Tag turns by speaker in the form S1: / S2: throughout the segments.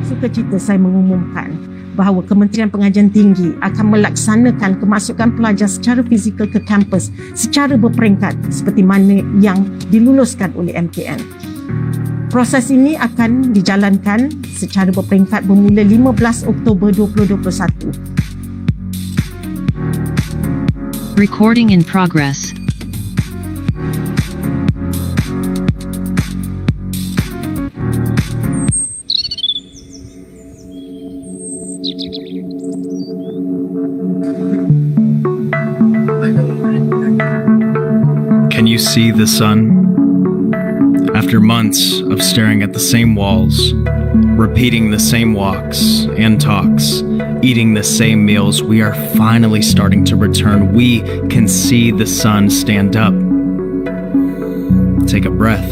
S1: Sukacita saya mengumumkan bahawa Kementerian Pengajian Tinggi akan melaksanakan kemasukan pelajar secara fizikal ke kampus secara berperingkat seperti mana yang diluluskan oleh MKN. Proses ini akan dijalankan secara berperingkat bermula 15 Oktober 2021.
S2: Recording in progress.
S3: Can you see the sun? After months of staring at the same walls, repeating the same walks and talks, eating the same meals, we are finally starting to return. We can see the sun stand up. Take a breath.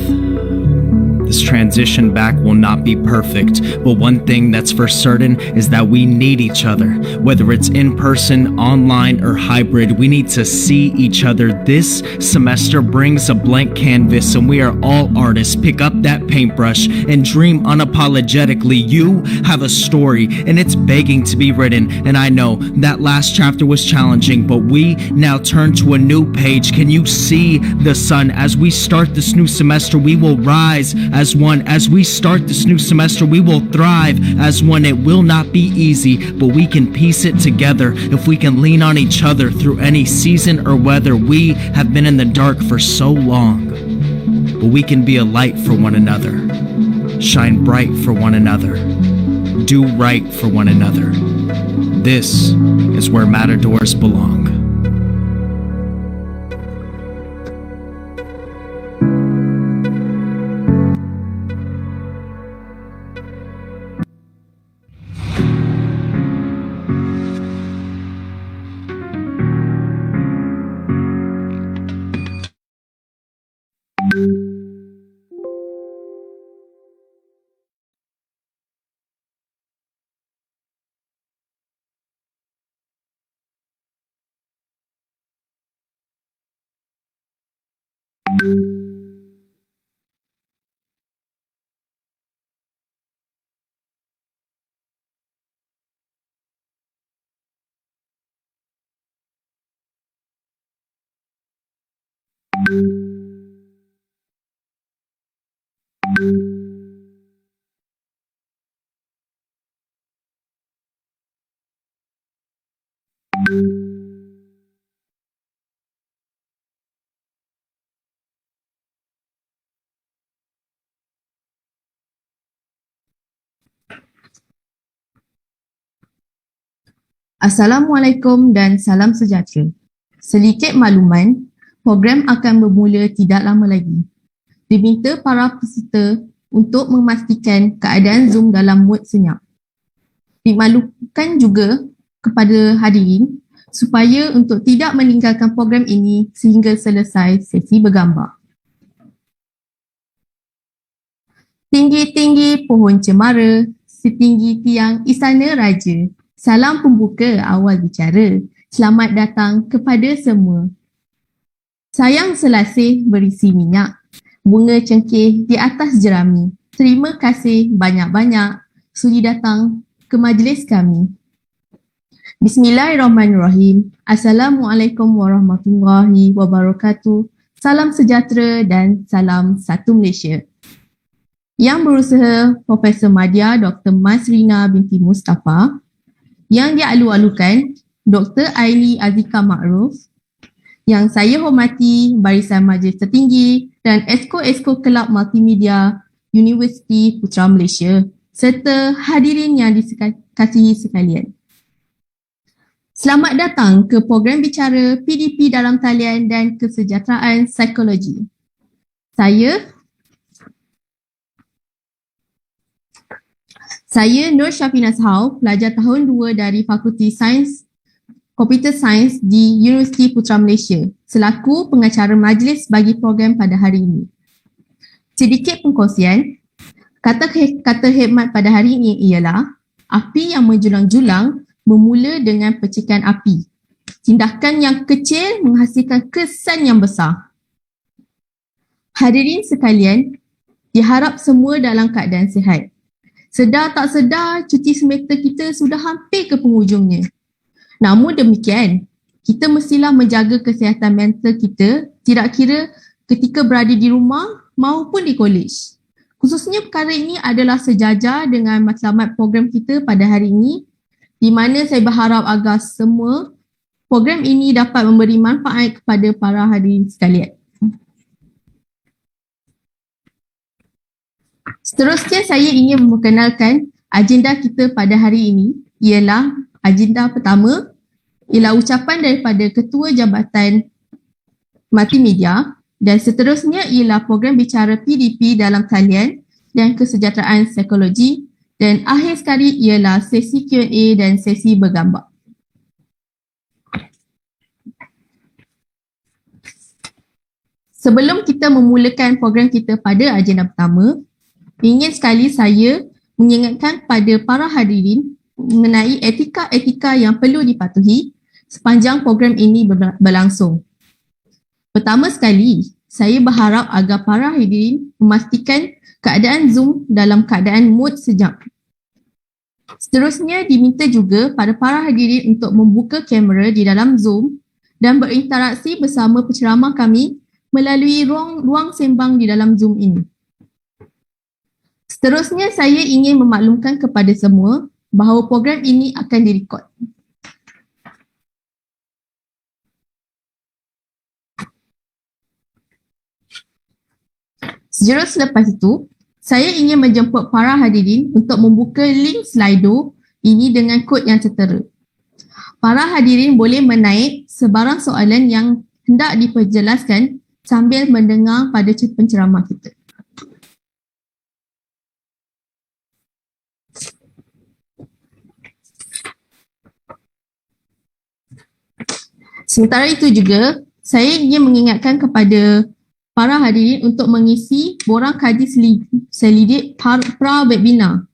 S3: This transition back will not be perfect, but one thing that's for certain is that we need each other. Whether it's in person, online, or hybrid, we need to see each other. This semester brings a blank canvas, and we are all artists. Pick up that paintbrush and dream unapologetically. You have a story, and it's begging to be written. And I know that last chapter was challenging, but we now turn to a new page. Can you see the sun? As we start this new semester, we will rise as one. As we start this new semester, we will thrive as one. It will not be easy, but we can piece it together if we can lean on each other through any season or weather. We have been in the dark for so long, but we can be a light for one another, shine bright for one another, do right for one another. This is where matadors belong.
S4: Assalamualaikum dan salam sejahtera. Sedikit makluman, program akan bermula tidak lama lagi. Diminta para peserta untuk memastikan keadaan Zoom dalam mood senyap. Dimaklumkan juga kepada hadirin supaya untuk tidak meninggalkan program ini sehingga selesai sesi bergambar. Tinggi-tinggi pohon cemara, setinggi tiang istana raja. Salam pembuka awal bicara. Selamat datang kepada semua. Sayang selasih berisi minyak. Bunga cengkeh di atas jerami. Terima kasih banyak-banyak sudi datang ke majlis kami. Bismillahirrahmanirrahim. Assalamualaikum warahmatullahi wabarakatuh. Salam sejahtera dan salam satu Malaysia. Yang berusaha Profesor Madya Dr. Masrina binti Mustafa. Yang dialu-alukan Dr. Aili Azika Ma'ruf, yang saya hormati Barisan Majlis Tertinggi dan Esko-Esko Kelab Multimedia Universiti Putra Malaysia serta hadirin yang dikasihi sekalian. Selamat datang ke program bicara PDP dalam talian dan kesejahteraan psikologi. Saya Nur Syafina Sahau, pelajar tahun 2 dari Fakulti Sains Computer Science di Universiti Putra Malaysia selaku pengacara majlis bagi program pada hari ini. Sedikit pengkongsian, kata khidmat pada hari ini ialah api yang menjulang-julang bermula dengan percikan api. Tindakan yang kecil menghasilkan kesan yang besar. Hadirin sekalian, diharap semua dalam keadaan sihat. Sedar tak sedar, cuti semester kita sudah hampir ke penghujungnya. Namun demikian, kita mestilah menjaga kesihatan mental kita, tidak kira ketika berada di rumah maupun di kolej. Khususnya perkara ini adalah sejajar dengan matlamat program kita pada hari ini, di mana saya berharap agar semua program ini dapat memberi manfaat kepada para hadirin sekalian. Seterusnya saya ingin memperkenalkan agenda kita pada hari ini, ialah agenda pertama ialah ucapan daripada Ketua Jabatan Multimedia dan seterusnya ialah program bicara PDP dalam talian dan kesejahteraan psikologi dan akhir sekali ialah sesi Q&A dan sesi bergambar. Sebelum kita memulakan program kita pada agenda pertama, ingin sekali saya mengingatkan pada para hadirin mengenai etika-etika yang perlu dipatuhi sepanjang program ini berlangsung. Pertama sekali, saya berharap agar para hadirin memastikan keadaan Zoom dalam keadaan mood sejam. Seterusnya diminta juga pada para hadirin untuk membuka kamera di dalam Zoom dan berinteraksi bersama penceramah kami melalui ruang sembang di dalam Zoom ini. Seterusnya saya ingin memaklumkan kepada semua bahawa program ini akan direkod. Sejurus selepas itu, saya ingin menjemput para hadirin untuk membuka link Slido ini dengan kod yang tertera. Para hadirin boleh menaik sebarang soalan yang hendak diperjelaskan sambil mendengar pada penceramah kita. Sementara itu juga, saya ingin mengingatkan kepada para hadirin untuk mengisi borang kaji selidik pra-webinar.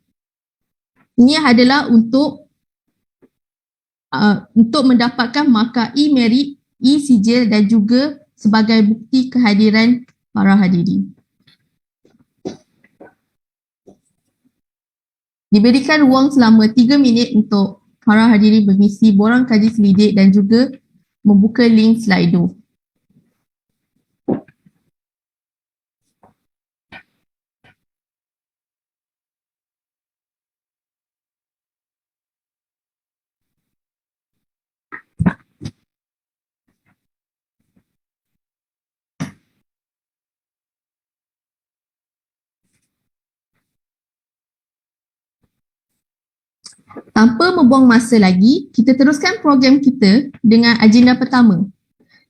S4: Ini adalah untuk mendapatkan markah e-merit, e-sijil dan juga sebagai bukti kehadiran para hadirin. Diberikan ruang selama 3 minit untuk para hadirin mengisi borang kaji selidik dan juga membuka link Slido. Tanpa membuang masa lagi, kita teruskan program kita dengan agenda pertama.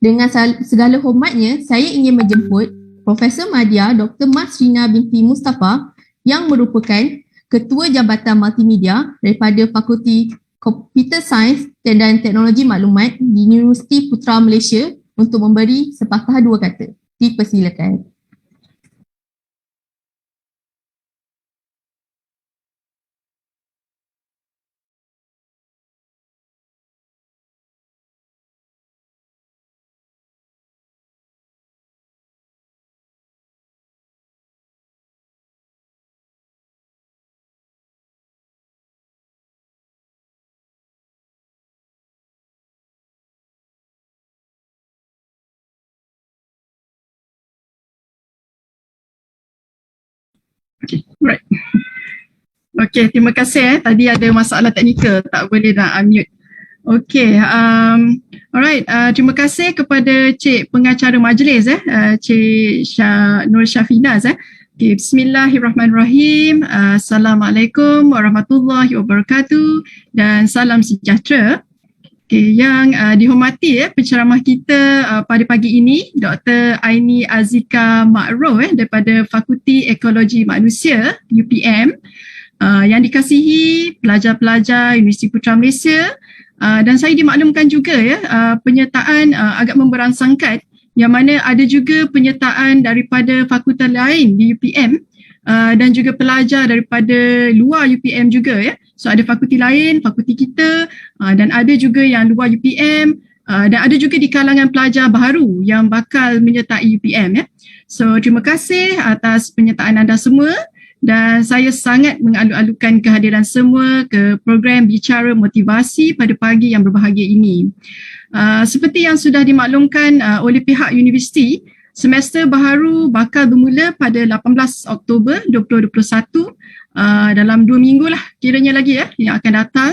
S4: Dengan segala hormatnya, saya ingin menjemput Profesor Madya Dr. Mas Rina binti Mustafa yang merupakan Ketua Jabatan Multimedia daripada Fakulti Computer Science dan Teknologi Maklumat di Universiti Putra Malaysia untuk memberi sepatah dua kata. Dipersilakan.
S5: Right. Okay, terima kasih. Tadi ada masalah teknikal, tak boleh nak unmute. Okay, alright. Terima kasih kepada Cik Pengacara Majlis, Cik Nur Syafinaz. Okay, Bismillahirrahmanirrahim. Assalamualaikum warahmatullahi wabarakatuh dan salam sejahtera. Okay, yang dihormati penceramah kita pada pagi ini, Dr. Aini Azika Ma'ruf daripada Fakulti Ekologi Manusia, UPM, yang dikasihi pelajar-pelajar Universiti Putra Malaysia, dan saya dimaklumkan juga penyertaan agak memberangsangkan yang mana ada juga penyertaan daripada fakulti lain di UPM dan juga pelajar daripada luar UPM juga So ada fakulti lain, fakulti kita dan ada juga yang luar UPM dan ada juga di kalangan pelajar baharu yang bakal menyertai UPM So terima kasih atas penyertaan anda semua dan saya sangat mengalu-alukan kehadiran semua ke program Bicara Motivasi pada pagi yang berbahagia ini. Seperti yang sudah dimaklumkan oleh pihak universiti, semester baharu bakal bermula pada 18 Oktober 2021, dalam 2 minggu lah kiranya lagi yang akan datang.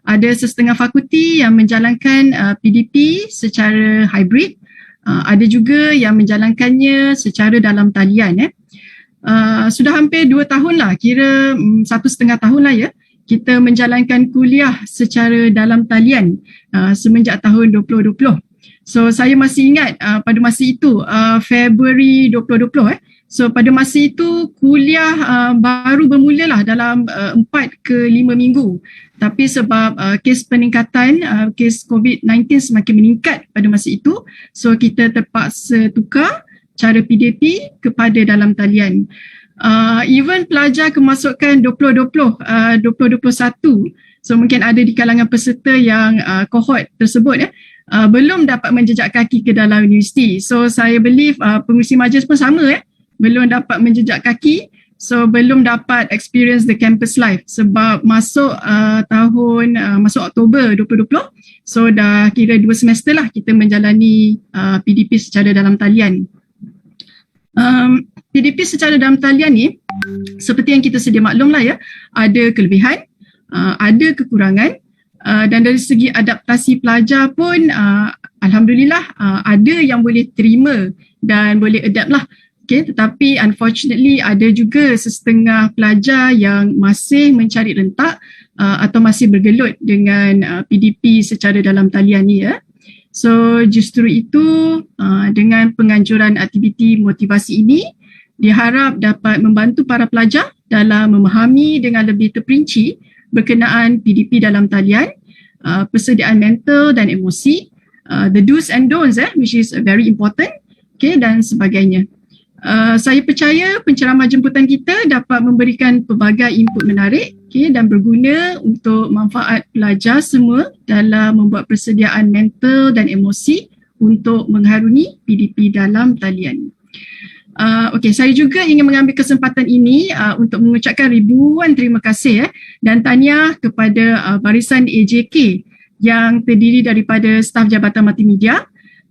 S5: Ada sesetengah fakulti yang menjalankan PDP secara hybrid, ada juga yang menjalankannya secara dalam talian. Sudah hampir 2 tahun lah, kira 1.5 tahun lah kita menjalankan kuliah secara dalam talian semenjak tahun 2020. So saya masih ingat pada masa itu Februari 2020. So pada masa itu kuliah baru bermula lah dalam 4 ke 5 minggu. Tapi sebab kes peningkatan kes COVID-19 semakin meningkat pada masa itu, so kita terpaksa tukar cara PDP kepada dalam talian. Even pelajar kemasukan 2021, so mungkin ada di kalangan peserta yang kohort tersebut belum dapat menjejak kaki ke dalam universiti. So saya believe pengurusi majlis pun sama belum dapat menjejak kaki, so belum dapat experience the campus life sebab masuk masuk Oktober 2020, so dah kira 2 semester lah kita menjalani PDP secara dalam talian. PDP secara dalam talian ni seperti yang kita sedia maklum lah ada kelebihan, ada kekurangan, dan dari segi adaptasi pelajar pun alhamdulillah ada yang boleh terima dan boleh adapt lah. Okay, tetapi unfortunately ada juga sesetengah pelajar yang masih mencari rentak atau masih bergelut dengan PDP secara dalam talian ni So justru itu dengan penganjuran aktiviti motivasi ini diharap dapat membantu para pelajar dalam memahami dengan lebih terperinci berkenaan PDP dalam talian, persediaan mental dan emosi, the do's and don'ts which is very important, dan sebagainya. Saya percaya penceramah jemputan kita dapat memberikan pelbagai input menarik dan berguna untuk manfaat pelajar semua dalam membuat persediaan mental dan emosi untuk mengharungi PDP dalam talian. Saya juga ingin mengambil kesempatan ini untuk mengucapkan ribuan terima kasih dan tahniah kepada barisan AJK yang terdiri daripada staf Jabatan Multimedia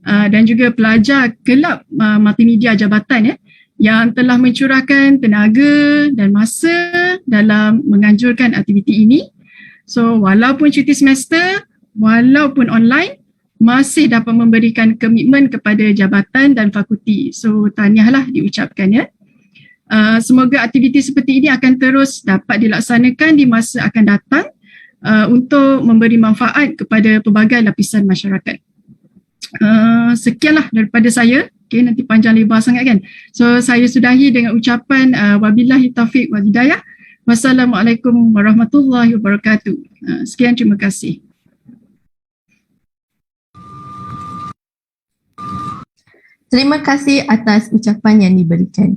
S5: dan juga pelajar Kelab Multimedia Jabatan yang telah mencurahkan tenaga dan masa dalam menganjurkan aktiviti ini. So walaupun cuti semester, walaupun online, masih dapat memberikan komitmen kepada jabatan dan fakulti. So tahniahlah diucapkan Semoga aktiviti seperti ini akan terus dapat dilaksanakan di masa akan datang untuk memberi manfaat kepada pelbagai lapisan masyarakat. Sekianlah daripada saya. Nanti panjang lebar sangat kan. So saya sudahi dengan ucapan wabillahi taufiq wal hidayah. Wassalamualaikum warahmatullahi wabarakatuh. Sekian, terima kasih.
S4: Terima kasih atas ucapan yang diberikan.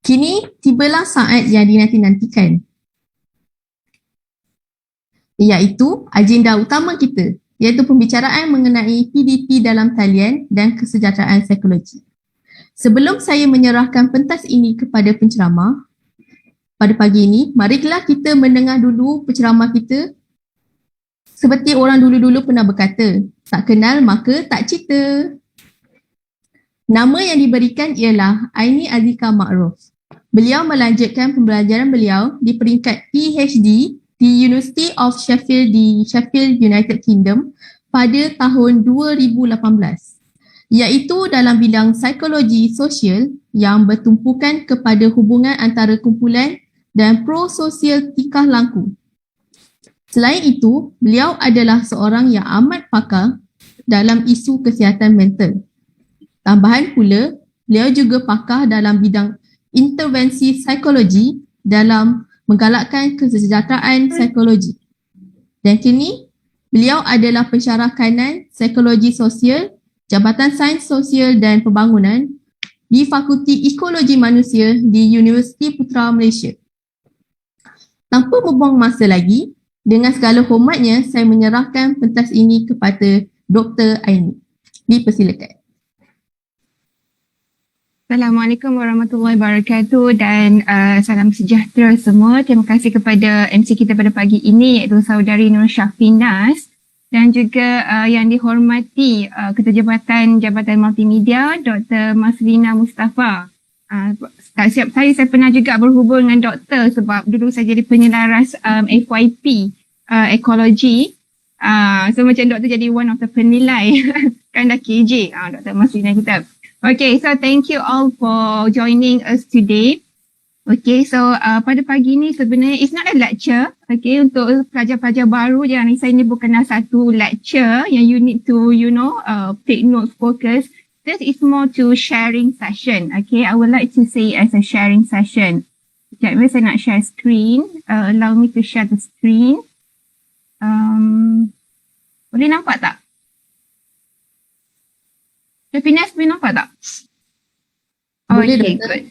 S4: Kini tibalah saat yang dinanti-nantikan, iaitu agenda utama kita, iaitu pembicaraan mengenai PDP dalam talian dan kesejahteraan psikologi. Sebelum saya menyerahkan pentas ini kepada penceramah pada pagi ini, marilah kita mendengar dulu penceramah kita. Seperti orang dulu-dulu pernah berkata, tak kenal maka tak cerita. Nama yang diberikan ialah Aini Azika Ma'ruf. Beliau melanjutkan pembelajaran beliau di peringkat PhD di University of Sheffield di Sheffield, United Kingdom pada tahun 2018, iaitu dalam bidang psikologi sosial yang bertumpukan kepada hubungan antara kumpulan dan prososial tingkah laku. Selain itu, beliau adalah seorang yang amat pakar dalam isu kesihatan mental. Tambahan pula, beliau juga pakar dalam bidang intervensi psikologi dalam menggalakkan kesejahteraan psikologi. Dan kini, beliau adalah pensyarah kanan psikologi sosial, Jabatan Sains Sosial dan Pembangunan di Fakulti Ekologi Manusia di Universiti Putra Malaysia. Tanpa membuang masa lagi, dengan segala hormatnya, saya menyerahkan pentas ini kepada Dr. Aini. Dipersilakan.
S6: Assalamualaikum warahmatullahi wabarakatuh dan salam sejahtera semua. Terima kasih kepada MC kita pada pagi ini iaitu Saudari Nur Syafinas dan juga yang dihormati Ketua Jabatan Multimedia Dr. Maslina Mustafa. Setiap saya pernah juga berhubung dengan doktor sebab dulu saya jadi penyelaras FYP ekologi. So macam doktor jadi one of the penilai kan dah KJ Dr. Maslina kita. Okay, so thank you all for joining us today. Okay, so pada pagi ni sebenarnya it's not a lecture. Okay, untuk pelajar-pelajar baru jangan risau, ini bukanlah satu lecture yang you need to take notes, focus. This is more to sharing session. Okay, I would like to say it as a sharing session. Sekejap, saya nak share screen. Allow me to share the screen. Boleh nampak tak? Syafinas, boleh nampak tak?
S4: Boleh,
S6: Okay,
S4: Doktor.
S6: good.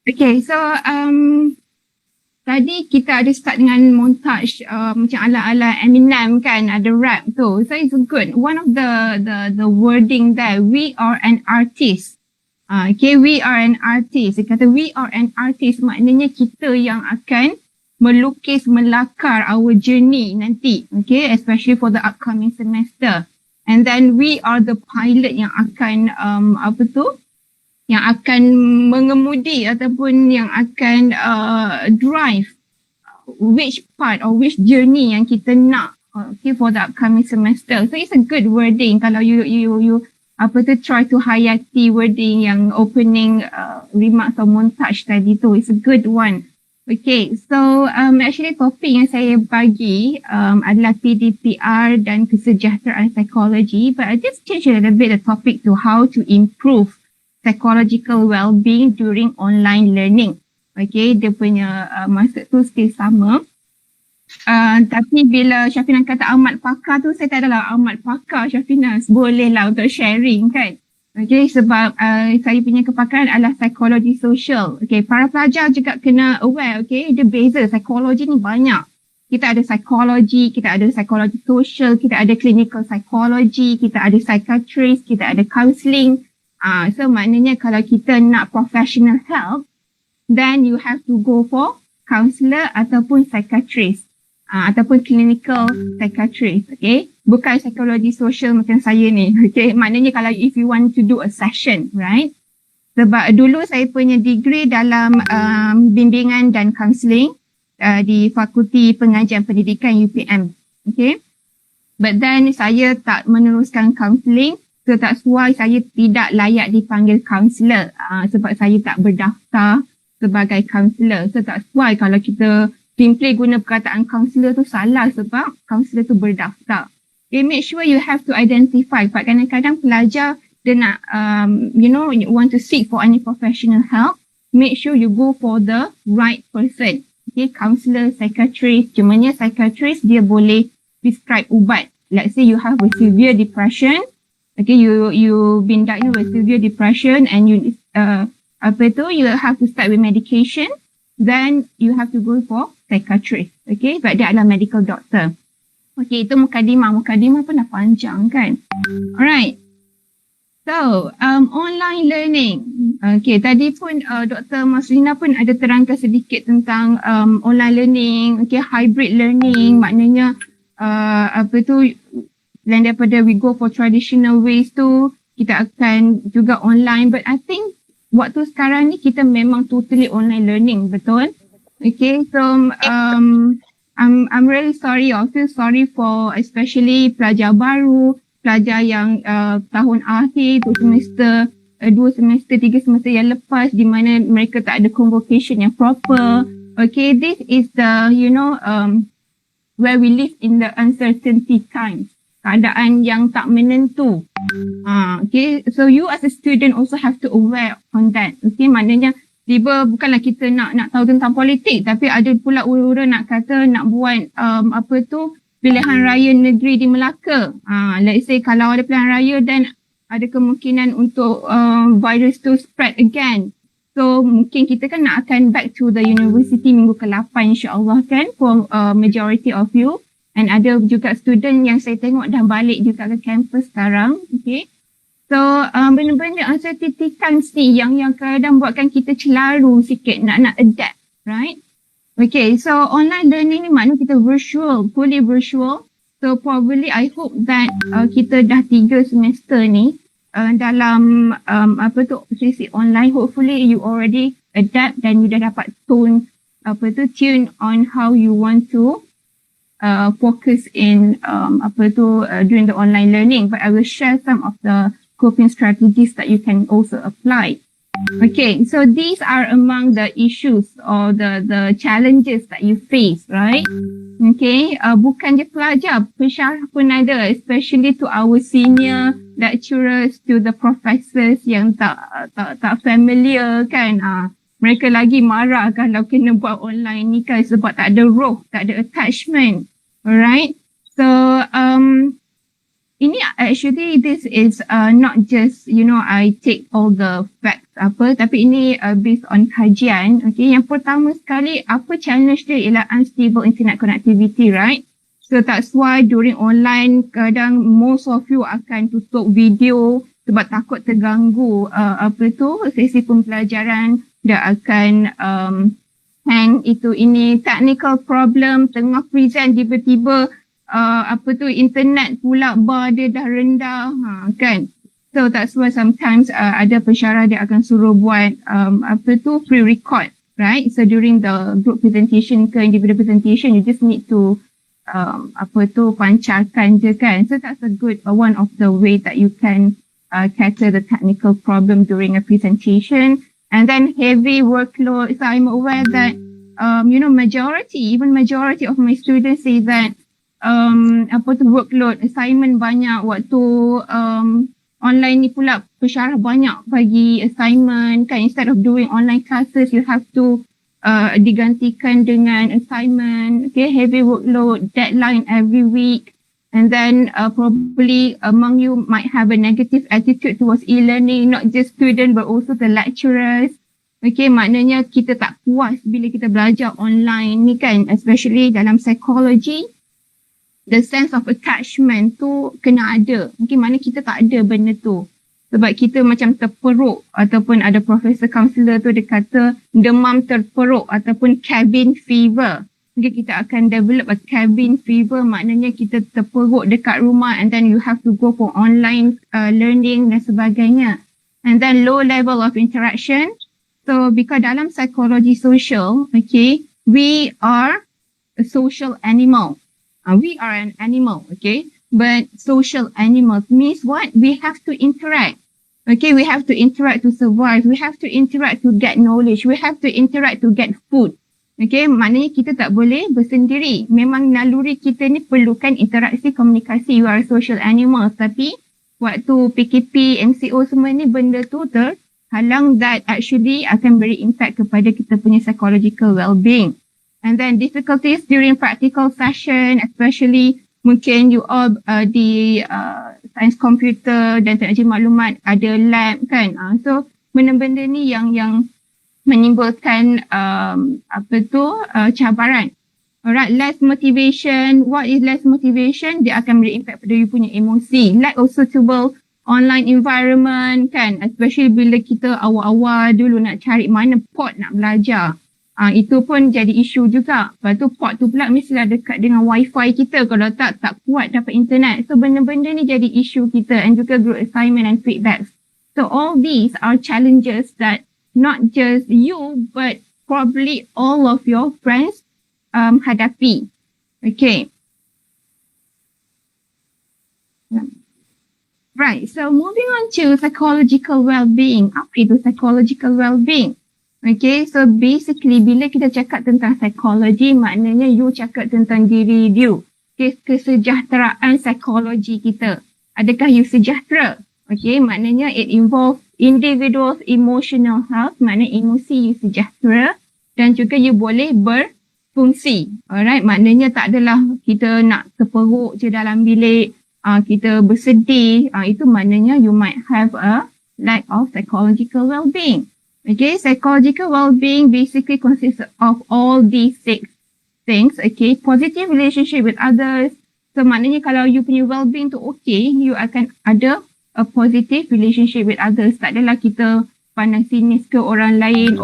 S6: Okay, so tadi kita ada start dengan montage macam ala-ala Eminem kan, ada rap tu. So it's good. One of the wording there, we are an artist. Okay, we are an artist. Dia kata we are an artist, maknanya kita yang akan melukis, melakar our journey nanti. Okay, especially for the upcoming semester. And then we are the pilot yang akan yang akan mengemudi ataupun yang akan drive which part or which journey yang kita nak for the upcoming semester. So it's a good wording kalau you try to hayati wording yang opening remarks or montage tadi tu. It's a good one. Okay, so actually topik yang saya bagi adalah PDPR dan kesejahteraan psikologi, but I just change a little bit the topic to how to improve psychological well-being during online learning. Okay, dia punya maksud tu still sama. Tapi bila Syafinas kata amat pakar tu, saya tak adalah amat pakar Syafinas. Boleh lah untuk sharing kan. Okay, sebab saya punya kepakaran adalah psikologi sosial. Okay, para pelajar juga kena aware, okay, dia beza. Psikologi ni banyak. Kita ada psikologi, kita ada psikologi sosial, kita ada clinical psychology, kita ada psychiatrist, kita ada counselling. So maknanya kalau kita nak professional help, then you have to go for counsellor ataupun psychiatrist. Ataupun clinical psychiatrist, okay? Bukan psikologi sosial macam saya ni, okay? Maknanya kalau if you want to do a session, right? Sebab dulu saya punya degree dalam bimbingan dan counselling di Fakulti Pengajian Pendidikan UPM, okay? But then saya tak meneruskan counselling, so that's why saya tidak layak dipanggil counsellor sebab saya tak berdaftar sebagai counsellor. So that's why kalau kita simply guna perkataan counselor tu salah sebab counselor tu berdaftar. Okay, make sure you have to identify. Sebab kadang-kadang pelajar dia nak, you want to seek for any professional help. Make sure you go for the right person. Okay, counselor, psychiatrist. Cumanya psychiatrist dia boleh prescribe ubat. Let's say you have a severe depression. Okay, you been diagnosed with severe depression and you have to start with medication. Then you have to go for psychiatrist. Okay, but dia adalah medical doctor. Okay, itu mukadimah. Mukadimah pun dah panjang kan. Alright. So, online learning. Okay, tadi pun Dr. Maslina pun ada terangkan sedikit tentang online learning. Okay, hybrid learning. Maknanya selain daripada we go for traditional ways tu, kita akan juga online. But I think waktu sekarang ni kita memang totally online learning, betul? Okay, so I'm really sorry. I feel sorry for especially pelajar baru, pelajar yang tahun akhir, 2 semester, 3 semester yang lepas di mana mereka tak ada convocation yang proper. Okay, this is the, where we live in the uncertainty times. Keadaan yang tak menentu. Okay, so you as a student also have to aware on that. Okay, maknanya tiba bukanlah kita nak tahu tentang politik, tapi ada pula ura-ura nak kata nak buat pilihan raya negeri di Melaka. Let's say kalau ada pilihan raya dan ada kemungkinan untuk virus tu spread again. So mungkin kita kan nak akan back to the university minggu ke-8 insyaAllah kan for majority of you. And ada juga student yang saya tengok dah balik juga ke campus sekarang. Okay. So benda-benda uncertainty times ni yang kadang buatkan kita celaru sikit nak adapt, right? Okay, so online learning ni maknanya kita virtual, fully virtual. So probably I hope that kita dah 3 semester ni dalam sesi online. Hopefully you already adapt dan you dah dapat tune on how you want to focus in during the online learning. But I will share some of the coping strategies that you can also apply. Okay, so these are among the issues or the challenges that you face, right? Okay, bukan je pelajar, pensyarah pun ada, especially to our senior lecturers, to the professors yang tak familiar kan. Mereka lagi marah kalau kena buat online ni kan sebab tak ada roh, tak ada attachment. Alright, so ini actually this is not just I take all the facts tapi ini based on kajian. Okay, yang pertama sekali apa challenge dia ialah unstable internet connectivity, right? So that's why during online kadang most of you akan tutup video sebab takut terganggu sesi pembelajaran. Dia akan hang ini technical problem, tengah present tiba-tiba internet pula bar dia dah rendah kan. So that's why sometimes ada pensyarah dia akan suruh buat pre-record, right? So during the group presentation ke individual presentation, you just need to pancarkan je kan. So that's a good one of the way that you can tackle the technical problem during a presentation. And then heavy workload. So I'm aware that majority of my students say that workload, assignment banyak waktu online ni pula pensyarah banyak bagi assignment kan. Instead of doing online classes, you have to digantikan dengan assignment. Okay, heavy workload, deadline every week. And then probably among you might have a negative attitude towards e-learning, not just students but also the lecturers. Okay, maknanya kita tak puas bila kita belajar online ni kan, especially dalam psychology. The sense of attachment tu kena ada. Mungkin mana kita tak ada benda tu. Sebab kita macam terperuk ataupun ada professor counselor tu dia kata demam terperuk ataupun cabin fever. Mungkin kita akan develop a cabin fever, maknanya kita terperuk dekat rumah and then you have to go for online learning dan sebagainya. And then low level of interaction. So because dalam psikologi sosial, okay, we are a social animal. We are an animal, okay? But social animals means what? We have to interact. Okay, we have to interact to survive. We have to interact to get knowledge. We have to interact to get food. Okay, maknanya kita tak boleh bersendiri. Memang naluri kita ni perlukan interaksi, komunikasi. You are social animals. Tapi waktu PKP, MCO semua ni benda tu terhalang, that actually akan beri impact kepada kita punya psychological well-being. And then difficulties during practical session, especially mungkin you all di sains komputer dan teknologi maklumat ada lab kan. So benda-benda ni yang menimbulkan cabaran. Alright, less motivation. What is less motivation? Dia akan beri impact pada you punya emosi. Lack of suitable online environment kan, especially bila kita awal-awal dulu nak cari mana port nak belajar. Itu pun jadi isu juga. Lepas tu port tu pula mestilah dekat dengan wifi kita. Kalau tak kuat dapat internet. So benda-benda ni jadi isu kita, and juga group assignment and feedbacks. So all these are challenges that not just you but probably all of your friends hadapi. Okay. Right, so moving on to psychological well-being. Apa itu psychological well-being? Okay, so basically bila kita cakap tentang psikologi, maknanya you cakap tentang diri you. Okay, kesejahteraan psikologi kita. Adakah you sejahtera? Okay, maknanya it involves individual's emotional health, maknanya emosi you sejahtera dan juga you boleh berfungsi. Alright, maknanya tak adalah kita nak terperuk je dalam bilik, kita bersedih, itu maknanya you might have a lack of psychological well-being. Okay, psychological well-being basically consists of all these 6 things. Okay, positive relationship with others. So maknanya kalau you punya well-being tu okay, you akan ada a positive relationship with others. Tak adalah kita pandang sinis ke orang lain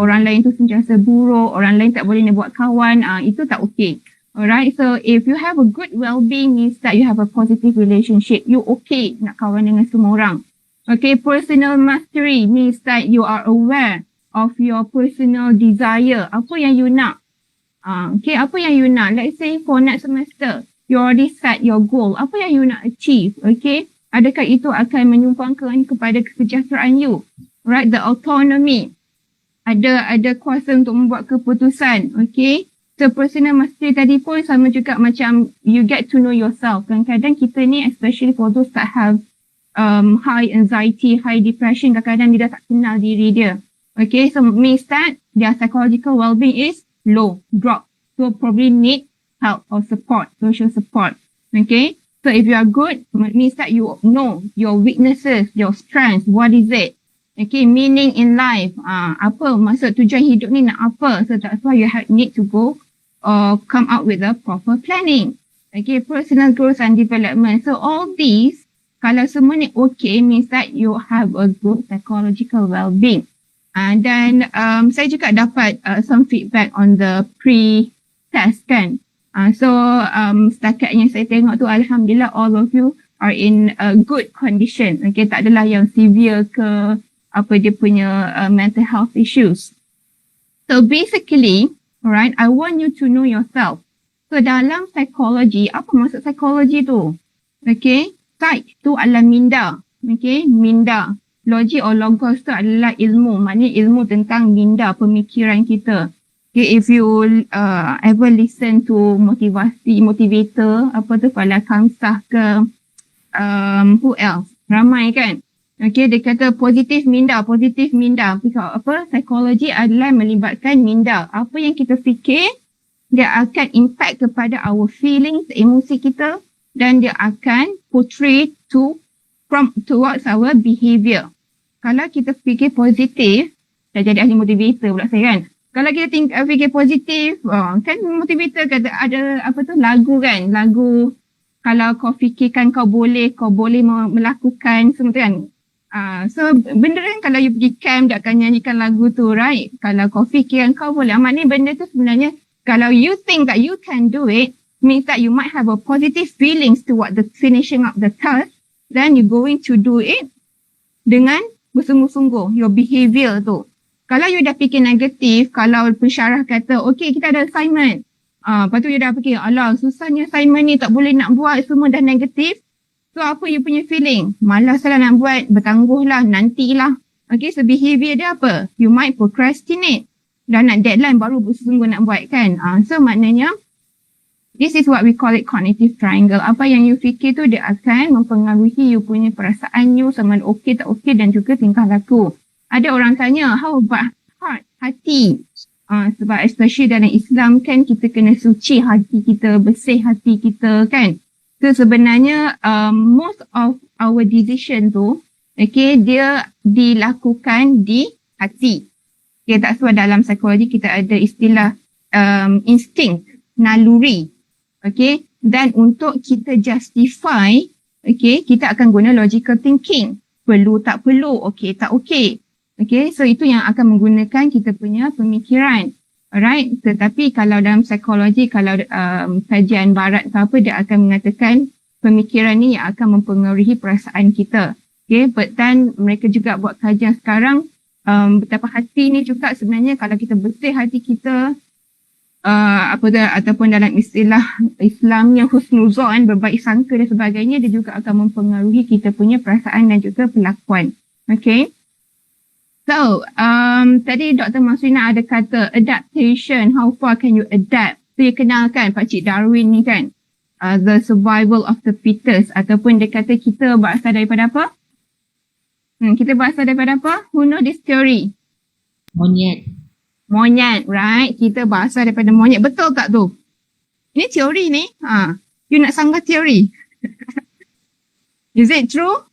S6: tu sentiasa buruk, orang lain tak boleh nak buat kawan, itu tak okay. Alright, so if you have a good well-being means that you have a positive relationship. You okay nak kawan dengan semua orang. Okay, personal mastery means that you are aware of your personal desire. Apa yang you nak? Okay, apa yang you nak? Let's say for next semester, you already set your goal. Apa yang you nak achieve? Okay, adakah itu akan menyumbangkan kepada kesejahteraan you? Right, the autonomy. Ada kuasa untuk membuat keputusan. Okay, so personal mastery tadi pun sama juga macam you get to know yourself. Kadang-kadang kita ni, especially for those that have high anxiety, high depression, kadang-kadang dia tak kenal diri dia. Okay, so means that their psychological well-being is low, drop. So probably need help or support, social support. Okay, so if you are good, it means that you know your weaknesses, your strengths, what is it? Okay, meaning in life, apa maksud tujuan hidup ni nak apa? So that's why you need to go or come up with a proper planning. Okay, personal growth and development. So all these, kalau semua ni okay, means that you have a good psychological well-being. And then saya juga dapat some feedback on the pre-test kan. So setakat yang saya tengok tu, alhamdulillah all of you are in a good condition. Okay, tak adalah yang severe ke apa dia punya mental health issues. So basically, alright, I want you to know yourself. So dalam psikologi, apa maksud psikologi tu? Okay, psych tu adalah minda. Okay, minda. Logik or logos tu adalah ilmu. Maknanya ilmu tentang minda, pemikiran kita. Okay, if you ever listen to motivator, apa tu, Fala Kamsah ke, who else? Ramai kan? Okay, dia kata positif minda. Because apa? Psikologi adalah melibatkan minda. Apa yang kita fikir, dia akan impact kepada our feelings, emosi kita, dan dia akan portray towards our behaviour. Kalau kita fikir positif, dah jadi ahli motivator pula saya kan. Kalau kita fikir positif, kan motivator kata ada apa tu, lagu kan. Lagu, kalau kau fikirkan kau boleh melakukan semua tu kan. So benda kan kalau you pergi camp, dia akan nyanyikan lagu tu, right? Kalau kau fikirkan kau boleh. Maknanya benda tu sebenarnya, kalau you think that you can do it, means that you might have a positive feelings toward the finishing up the task, then you're going to do it dengan bersungguh-sungguh, your behaviour tu. Kalau you dah fikir negatif, kalau pensyarah kata, okay kita ada assignment. Lepas tu you dah fikir, alah susahnya assignment ni, tak boleh nak buat, semua dah negatif. So apa you punya feeling? Malas lah nak buat, bertangguhlah, nantilah. Okay, so behaviour dia apa? You might procrastinate. Dah nak deadline baru bersungguh nak buat kan. So maknanya, this is what we call it cognitive triangle. Apa yang you fikir tu dia akan mempengaruhi you punya perasaan you, sama ada okey tak okey, dan juga tingkah laku. Ada orang tanya, how about heart, hati? Sebab especially dalam Islam kan, kita kena suci hati kita, bersih hati kita kan. So sebenarnya most of our decision tu, okay, dia dilakukan di hati. Okay, tak sebab dalam psikologi kita ada istilah instinct, naluri. Okay, dan untuk kita justify, okay, kita akan guna logical thinking. Perlu tak perlu, okay tak okay. Okay, so itu yang akan menggunakan kita punya pemikiran. Alright, tetapi kalau dalam psikologi, kalau kajian barat ke apa, dia akan mengatakan pemikiran ni yang akan mempengaruhi perasaan kita. Okay, but then mereka juga buat kajian sekarang, betapa hati ni juga sebenarnya kalau kita bersih hati kita, ataupun dalam istilah Islamnya husnuzon, berbaik sangka dan sebagainya, dia juga akan mempengaruhi kita punya perasaan dan juga perlakuan. Okay. So, tadi Dr. Masrina ada kata adaptation, how far can you adapt? So, you kenalkan Pakcik Darwin ni kan, the survival of the fittest, ataupun dia kata kita berasal daripada apa? Kita berasal daripada apa? Who know this theory? Monyet, right? Kita berasal daripada monyet. Betul tak tu? Ini teori ni. You nak sanggah teori. Is it true?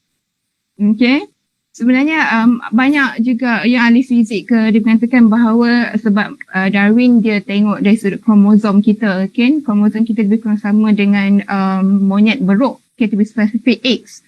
S6: Okay. Sebenarnya banyak juga yang ahli fizik dia mengatakan bahawa sebab Darwin dia tengok dari sudut kromosom kita. Okay? Kromosom kita lebih kurang sama dengan monyet beruk. Okay, to be specific, X.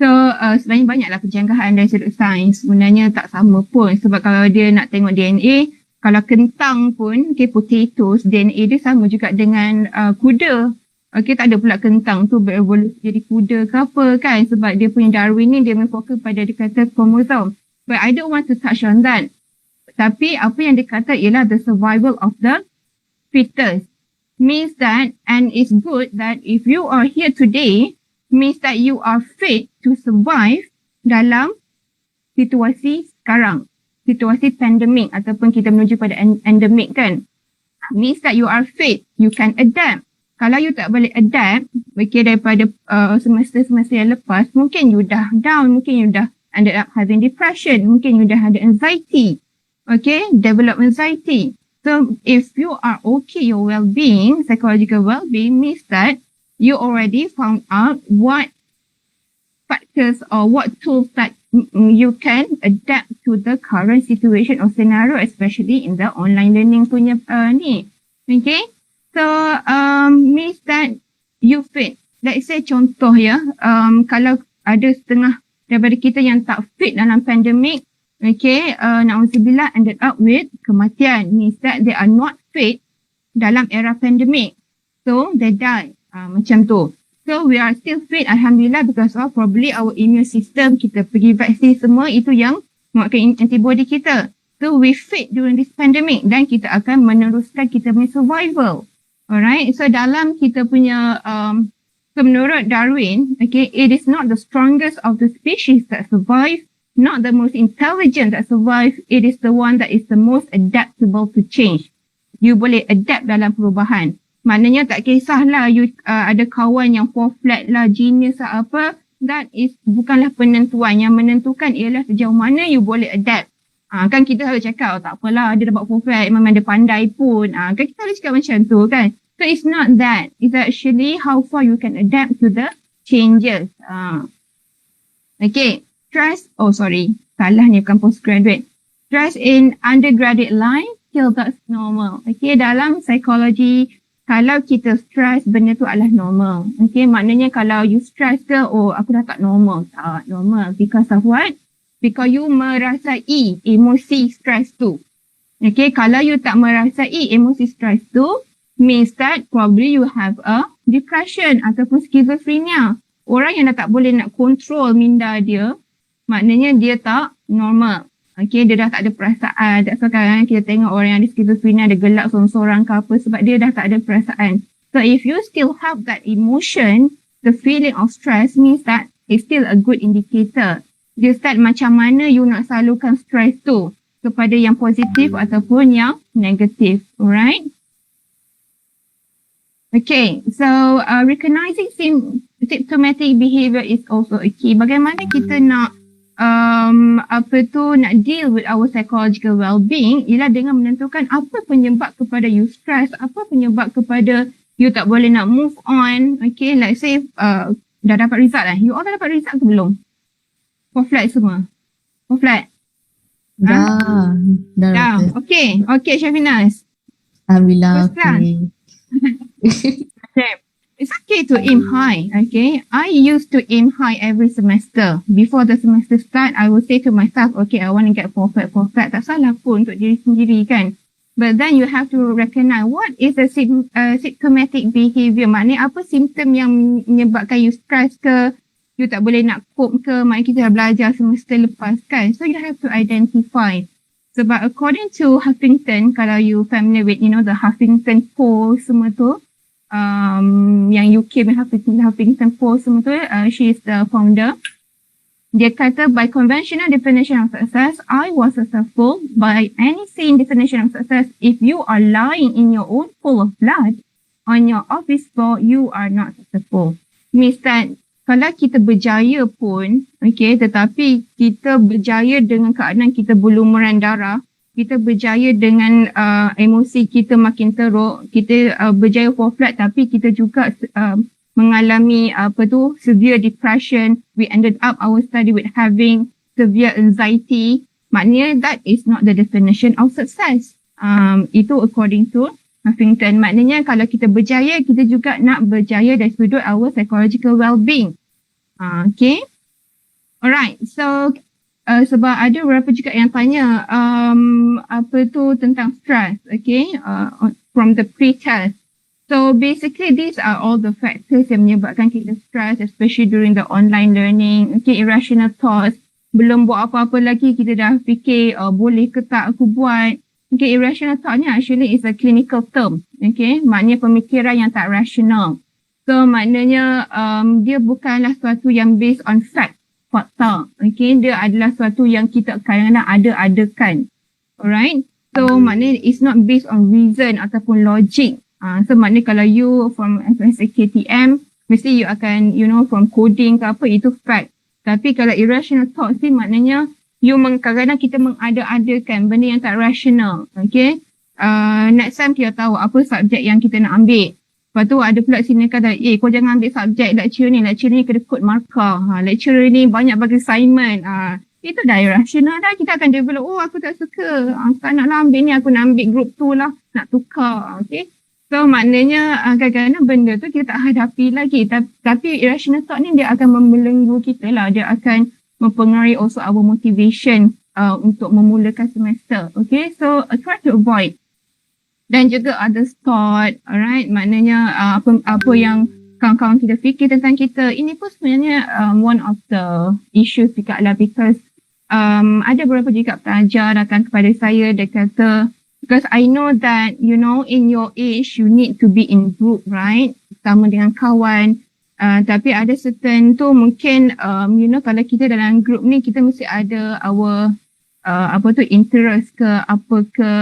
S6: So sebenarnya banyaklah penjangkaan dari sudut sains. Sebenarnya tak sama pun, sebab kalau dia nak tengok DNA, kalau kentang pun, potatoes, DNA dia sama juga dengan kuda. Tak ada pula kentang tu berevolusi jadi kuda ke apa kan, sebab dia punya Darwin ni dia fokus pada dia kata kromosom. But I don't want to touch on that. Tapi apa yang dia kata ialah the survival of the fittest. Means that, and it's good that if you are here today, means that you are fit to survive dalam situasi sekarang. Situasi pandemik ataupun kita menuju pada endemik kan. Means that you are fit, you can adapt. Kalau you tak boleh adapt, daripada semester-semester yang lepas, mungkin you dah down, mungkin you dah ended up having depression, mungkin you dah ada anxiety. Develop anxiety. So if you are okay, your well-being, psychological well-being means that you already found out what factors or what tools that you can adapt to the current situation or scenario, especially in the online learning punya ni. So means that you fit. Let's say contoh ya, kalau ada setengah daripada kita yang tak fit dalam pandemik, na'udzubillah ended up with kematian. Means that they are not fit dalam era pandemik. So they die. Macam tu. So we are still fit, alhamdulillah, because of probably our immune system, kita pergi vaksin semua, itu yang menguatkan antibody kita. So we fit during this pandemic dan kita akan meneruskan kita punya survival. Alright, so dalam kita punya so menurut Darwin, it is not the strongest of the species that survive, not the most intelligent that survive, it is the one that is the most adaptable to change. You boleh adapt dalam perubahan. Maknanya tak kisahlah you ada kawan yang fall flat lah, genius lah apa, that is bukanlah penentuan. Yang menentukan ialah sejauh mana you boleh adapt. Kan kita selalu cakap, tak apalah dia dapat fall flat, memang dia pandai pun. Kan kita selalu cakap macam tu kan. So it's not that. It's actually how far you can adapt to the changes. Salah ni bukan postgraduate. Stress in undergraduate life, still that's normal. Dalam psikologi, kalau kita stress, benda tu adalah normal. Maknanya kalau you stress ke, aku dah tak normal. Tak normal. Because of what? Because you merasai emosi stress tu. Kalau you tak merasai emosi stress tu, means that probably you have a depression ataupun schizophrenia. Orang yang dah tak boleh nak control minda dia, maknanya dia tak normal. Dia dah tak ada perasaan. Tak sekarang kita tengok orang yang ada schizophrenia, ada gelak sorang-sorang ke apa, sebab dia dah tak ada perasaan. So if you still have that emotion, the feeling of stress means that it's still a good indicator. Dia start macam mana you nak salurkan stress tu kepada yang positif ataupun yang negatif. Alright? So recognizing symptomatic behavior is also a key. Bagaimana kita nak nak deal with our psychological well-being ialah dengan menentukan apa penyebab kepada you stress, apa penyebab kepada you tak boleh nak move on. Let's say dah dapat result lah. You all dah dapat result ke belum? For flat semua? For flat?
S4: Dah.
S6: Okay, Syafinas.
S4: Alhamdulillah.
S6: Okay. It's okay to aim high, I used to aim high every semester. Before the semester start, I would say to myself, I want to get perfect. Tak salah pun untuk diri sendiri kan. But then you have to recognize what is the symptomatic behavior. Maknanya apa simptom yang menyebabkan you stress ke, you tak boleh nak cope ke, maknanya kita dah belajar semester lepas kan. So you have to identify. Sebab according to Huffington, kalau you familiar with, the Huffington Post semua tu, yang UK Huffington Post semua tu, she is the founder. Dia kata, by conventional definition of success, I was successful. By any sane definition of success, if you are lying in your own pool of blood on your office floor, you are not successful. Means that kalau kita berjaya pun, tetapi kita berjaya dengan keadaan kita berlumuran darah, kita berjaya dengan emosi kita makin teruk, kita berjaya fall flat, tapi kita juga mengalami severe depression. We ended up our study with having severe anxiety. Maknanya that is not the definition of success. Itu according to Huffington. Maknanya kalau kita berjaya, kita juga nak berjaya dari sudut our psychological well-being. Alright, so sebab ada beberapa juga yang tanya apa tu tentang stress, okay, from the pre-test. So basically these are all the factors yang menyebabkan kita stress, especially during the online learning. Okay, irrational thoughts, belum buat apa-apa lagi kita dah fikir boleh ke tak aku buat. Okay, irrational thought ni actually is a clinical term. Okay, maknanya pemikiran yang tak rational. So maknanya dia bukanlah sesuatu yang based on fact, fakta. Okay, dia adalah sesuatu yang kita kadang-kadang ada-adakan. Alright, so maknanya it's not based on reason ataupun logic. So maknanya kalau you from KTM, mesti you akan, from coding ke apa, itu fact. Tapi kalau irrational thoughts ni maknanya kadang-kadang kita mengada-adakan benda yang tak rational. Okay, next time kita tahu apa subjek yang kita nak ambil. Lepas tu ada pula sini kata, kau jangan ambil subjek lecturer ni kena kod markah. Lecturer ni banyak bagi assignment. Itu dah irrational dah. Kita akan develop, aku tak suka. Tak naklah ambil ni, aku nak ambil group tu lah. Nak tukar. Okay. So maknanya kadang-kadang benda tu kita tak hadapi lagi. Tapi irrational thought ni dia akan membelenggu kita lah. Dia akan mempengaruhi also our motivation untuk memulakan semester. Okay. So try to avoid. Dan juga other thought, alright, maknanya apa yang kawan-kawan kita fikir tentang kita. Ini pun sebenarnya one of the issues juga lah, because ada beberapa juga pelajar datang kepada saya, dia kata, because I know that, in your age, you need to be in group, right? Sama dengan kawan. Tapi ada certain tu mungkin, kalau kita dalam group ni, kita mesti ada our interest ke apa ke.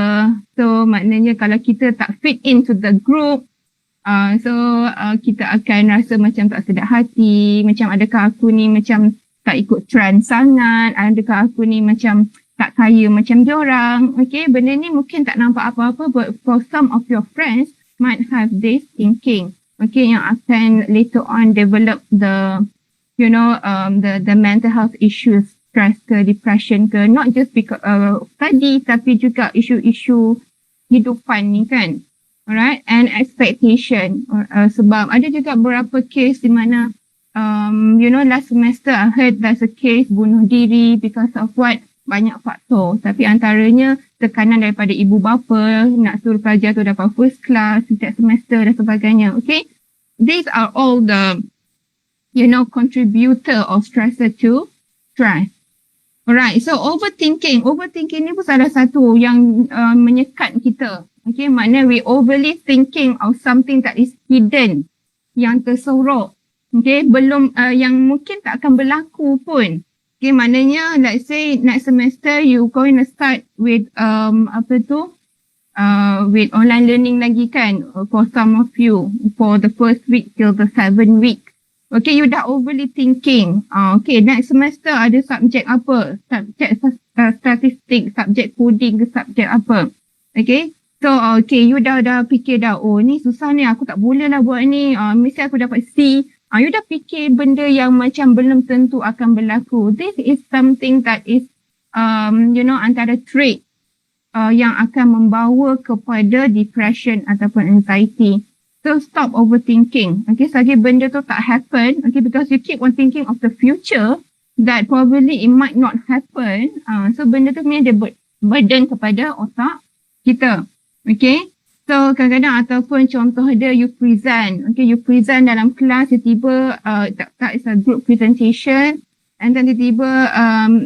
S6: So maknanya kalau kita tak fit into the group, kita akan rasa macam tak sedap hati, macam adakah aku ni macam tak ikut trend sangat, adakah aku ni macam tak kaya macam diorang. Okay, benda ni mungkin tak nampak apa-apa, but for some of your friends might have this thinking, okay, yang akan later on develop the the mental health issues, stress ke, depression ke, not just because study, tapi juga isu-isu hidupan ni kan. Alright, and expectation. Sebab ada juga beberapa case di mana, last semester I heard there's a case bunuh diri because of what? Banyak faktor. Tapi antaranya tekanan daripada ibu bapa, nak suruh pelajar tu dapat first class setiap semester dan sebagainya. Okay, these are all the, contributor or stressor to stress. Alright, so overthinking ni pun salah satu yang menyekat kita. Okay, maknanya we overly thinking of something that is hidden, yang tersorok. Okay, belum, yang mungkin tak akan berlaku pun. Okay, maknanya let's say next semester you going to start with, with online learning lagi kan, for some of you, for the first week till the 7th week. Okay, you dah overly thinking. Okay, next semester ada subjek apa? Subjek statistik, subjek coding ke subjek apa? Okay, so okay, you dah fikir dah, ni susah ni, aku tak boleh lah buat ni, mesti aku dapat C. You dah fikir benda yang macam belum tentu akan berlaku. This is something that is, antara trait yang akan membawa kepada depression ataupun anxiety. So stop overthinking. Okay, selagi benda tu tak happen, okay, because you keep on thinking of the future that probably it might not happen. So benda tu sebenarnya dia burden kepada otak kita. Okay, so kadang-kadang ataupun contoh dia you present. Okay, you present dalam kelas, tiba-tiba it's a group presentation, and then tiba-tiba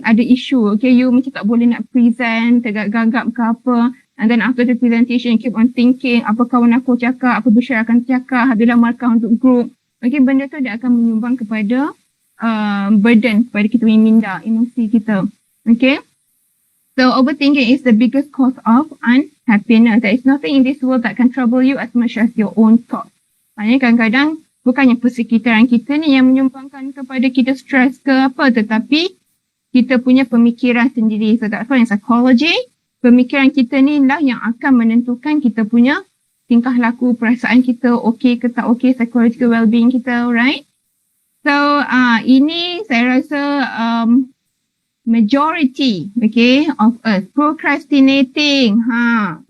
S6: ada isu. Okay, you macam tak boleh nak present, tergagap ke apa. And then after the presentation, you keep on thinking, apa kawan aku cakap, apa Bishara akan cakap, habislah markah untuk group. Okay, benda tu dia akan menyumbang kepada burden kepada kita punya minda, emosi kita. Okay, so overthinking is the biggest cause of unhappiness. There is nothing in this world that can trouble you as much as your own thoughts. Maknanya kadang-kadang bukannya persekitaran kita ni yang menyumbangkan kepada kita stres ke apa, tetapi kita punya pemikiran sendiri. So that's why in psychology, pemikiran kita ni lah yang akan menentukan kita punya tingkah laku, perasaan kita, okay ke tak okay, psychological well-being kita, right? So, ini saya rasa majority, okay, of us procrastinating.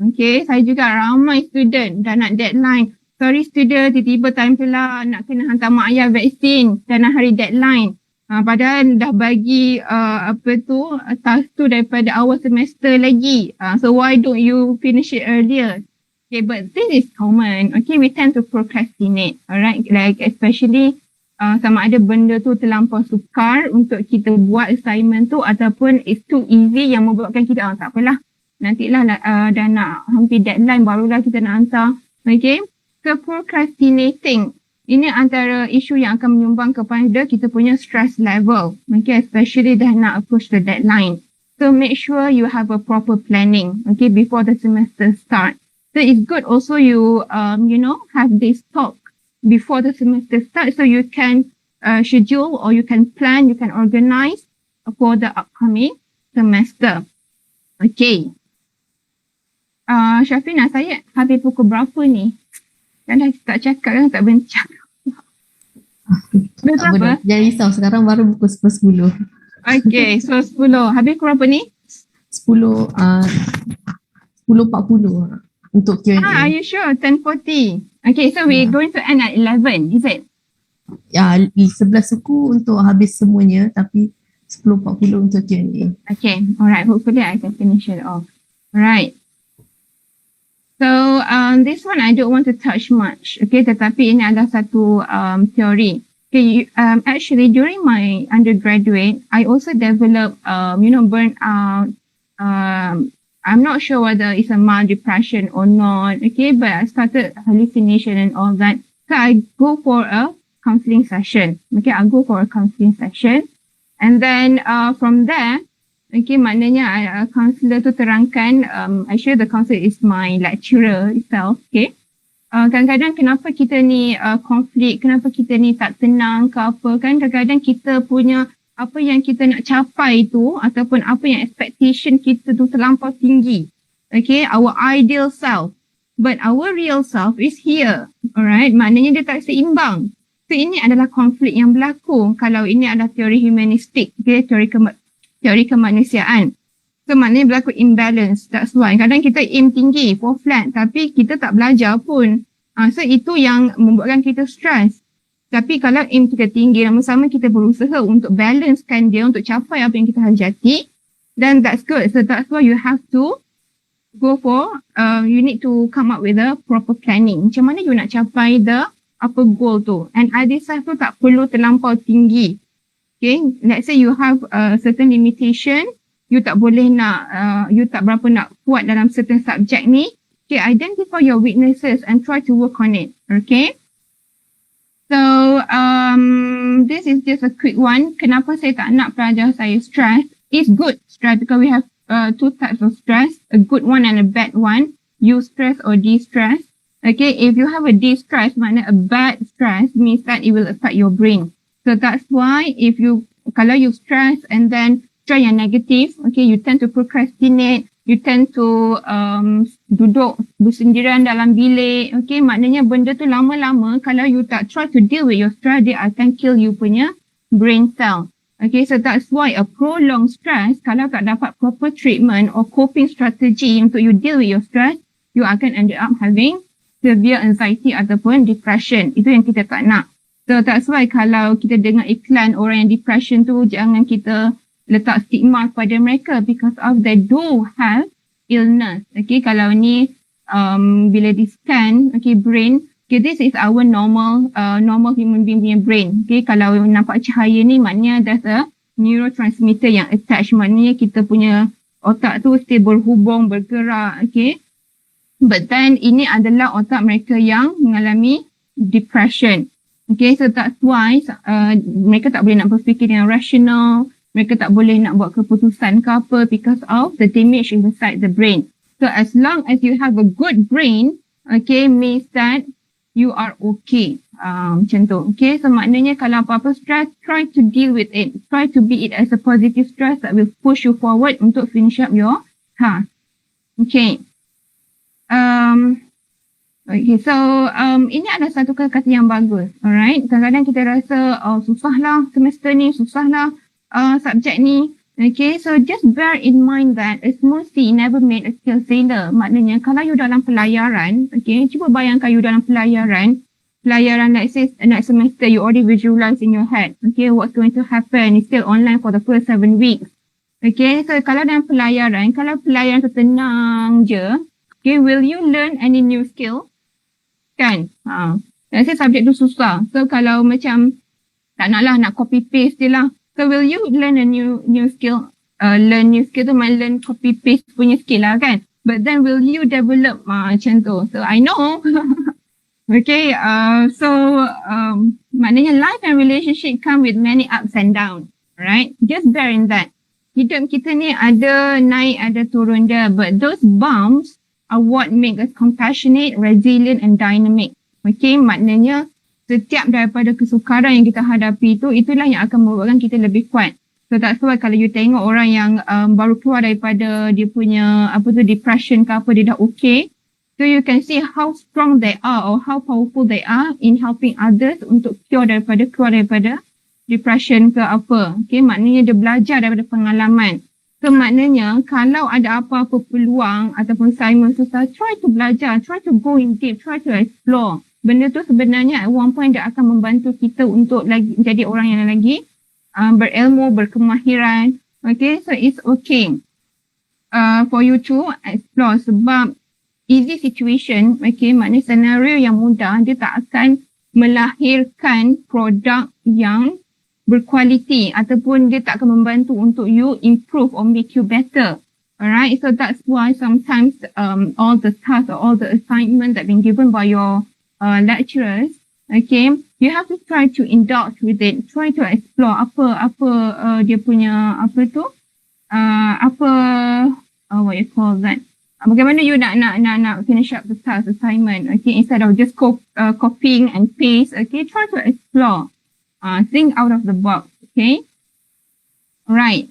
S6: Okay, saya juga ramai student dah nak deadline. Sorry student, tiba-tiba time tu lah nak kena hantar mak ayah vaksin dan hari deadline. Padahal dah bagi task tu daripada awal semester lagi. So why don't you finish it earlier? Okay, but this is common. Okay, we tend to procrastinate. Alright, like especially sama ada benda tu terlampau sukar untuk kita buat assignment tu ataupun it's too easy yang membuatkan kita tak apalah. Nantilah dah nak hampir deadline barulah kita nak hantar. Okay, so procrastinating. Ini antara isu yang akan menyumbang kepada kita punya stress level. Okay, especially dah nak approach the deadline. So make sure you have a proper planning, okay, before the semester start. So it's good also you have this talk before the semester starts so you can schedule or you can plan, you can organize for the upcoming semester. Okay. Syafina, saya habis pukul berapa ni? Kan dah tak cakap kan, tak bencang.
S4: Tak boleh. Jangan risau, sekarang baru pukul 10.10.
S6: Okay, so 10. Habis pukul berapa ni?
S4: 10.40 untuk Q&A.
S6: Are you sure? 10:40. Okay, so we're going to end at 11, is it?
S4: Ya, 11 suku untuk habis semuanya, tapi 10.40 untuk Q&A.
S6: Okay, alright. Hopefully I can finish it off. Alright. So this one I don't want to touch much. Okay, tetapi ini adalah satu teori. Okay, actually during my undergraduate, I also developed burnout. I'm not sure whether it's a mild depression or not. Okay, but I started hallucination and all that. So I go for a counseling session. Okay, I'll go for a counseling session. And then from there, okay, maknanya counselor tu terangkan, actually the counselor is my lecturer itself, okay. Kadang-kadang kenapa kita ni konflik, kenapa kita ni tak tenang ke apa kan, kadang-kadang kita punya apa yang kita nak capai tu ataupun apa yang expectation kita tu terlampau tinggi. Okay, our ideal self. But our real self is here, alright, maknanya dia tak seimbang. So ini adalah konflik yang berlaku kalau ini adalah teori humanistik, okay, teori kemanusiaan. So maknanya berlaku imbalance. That's why kadang kita aim tinggi for flat tapi kita tak belajar pun. So itu yang membuatkan kita stress. Tapi kalau aim kita tinggi dan bersama kita berusaha untuk balancekan dia untuk capai apa yang kita hajati, then that's good. So that's why you have to go for, you need to come up with a proper planning. Macam mana you nak capai the apa goal tu. And ideal self tu tak perlu terlampau tinggi. Okay, let's say you have a certain limitation, you tak boleh nak, you tak berapa nak kuat dalam certain subject ni. Okay, identify your weaknesses and try to work on it. Okay. So, this is just a quick one. Kenapa saya tak nak pelajar saya stress? It's good stress because we have two types of stress, a good one and a bad one. Eustress or de-stress. Okay, if you have a de-stress, maknanya a bad stress means that it will affect your brain. So that's why kalau you stress and then try yang negatif, okay, you tend to procrastinate, you tend to duduk bersendirian dalam bilik, okay, maknanya benda tu lama-lama kalau you tak try to deal with your stress, dia akan kill you punya brain cell. Okay, so that's why a prolonged stress, kalau tak dapat proper treatment or coping strategy untuk you deal with your stress, you akan end up having severe anxiety ataupun depression. Itu yang kita tak nak. So that's why kalau kita dengar iklan orang yang depression tu, jangan kita letak stigma kepada mereka because of they do have illness. Okay, kalau ni bila di scan, okay, brain, okay, this is our normal human being punya brain. Okay, kalau nampak cahaya ni maknanya there's a neurotransmitter yang attach, maknanya kita punya otak tu still berhubung, bergerak, okay. But then ini adalah otak mereka yang mengalami depression. Okay, so that's why mereka tak boleh nak berfikir yang rational, mereka tak boleh nak buat keputusan ke apa because of the damage inside the brain. So as long as you have a good brain, okay, means that you are okay. Macam tu. Okay, so maknanya kalau apa-apa stress, try to deal with it. Try to be it as a positive stress that will push you forward untuk finish up your task. Okay. Okay, so ini adalah satu kata yang bagus, alright. Kadang-kadang kita rasa susahlah semester ni, susahlah subjek ni. Okay, so just bear in mind that a small sea never made a skilled sailor. Maknanya kalau you dalam pelayaran, okay, cuba bayangkan you dalam pelayaran, pelajaran, let's say next semester, you already visualize in your head, okay, what's going to happen. It's still online for the first 7 weeks. Okay, so kalau dalam pelajaran, kalau pelajaran tu tenang je, okay, will you learn any new skill? Kan? Let's say subjek tu susah. So kalau macam tak nak copy paste je lah. So will you learn a new skill? Learn new skill tu main learn copy paste punya skill lah kan? But then will you develop macam tu? So I know. Okay, maknanya life and relationship come with many ups and downs. Right? Just bear in that. Hidup kita ni ada naik, ada turun dia. But those bumps are what make us compassionate, resilient and dynamic. Okay, maknanya setiap daripada kesukaran yang kita hadapi tu, itulah yang akan membuatkan kita lebih kuat. So that's why kalau you tengok orang yang baru keluar daripada dia punya depression ke apa, dia dah okay. So you can see how strong they are or how powerful they are in helping others untuk keluar daripada depression ke apa. Okay, maknanya dia belajar daripada pengalaman. So maknanya kalau ada apa-apa peluang ataupun assignment susah, try to belajar, try to go in deep, try to explore. Benda tu sebenarnya at one point dia akan membantu kita untuk lagi jadi orang yang lagi berilmu, berkemahiran. Okay, so it's okay for you to explore sebab easy situation, okay, maknanya senario yang mudah, dia tak akan melahirkan produk yang berkualiti ataupun dia tak akan membantu untuk you improve or make you better. Alright, so that's why sometimes all the tasks or all the assignments that been given by your lecturers, okay, you have to try to indulge with it, try to explore apa dia punya what you call that. Bagaimana you nak finish up the task assignment, okay, instead of just copying and paste, okay, try to explore. Think out of the box, okay? Right,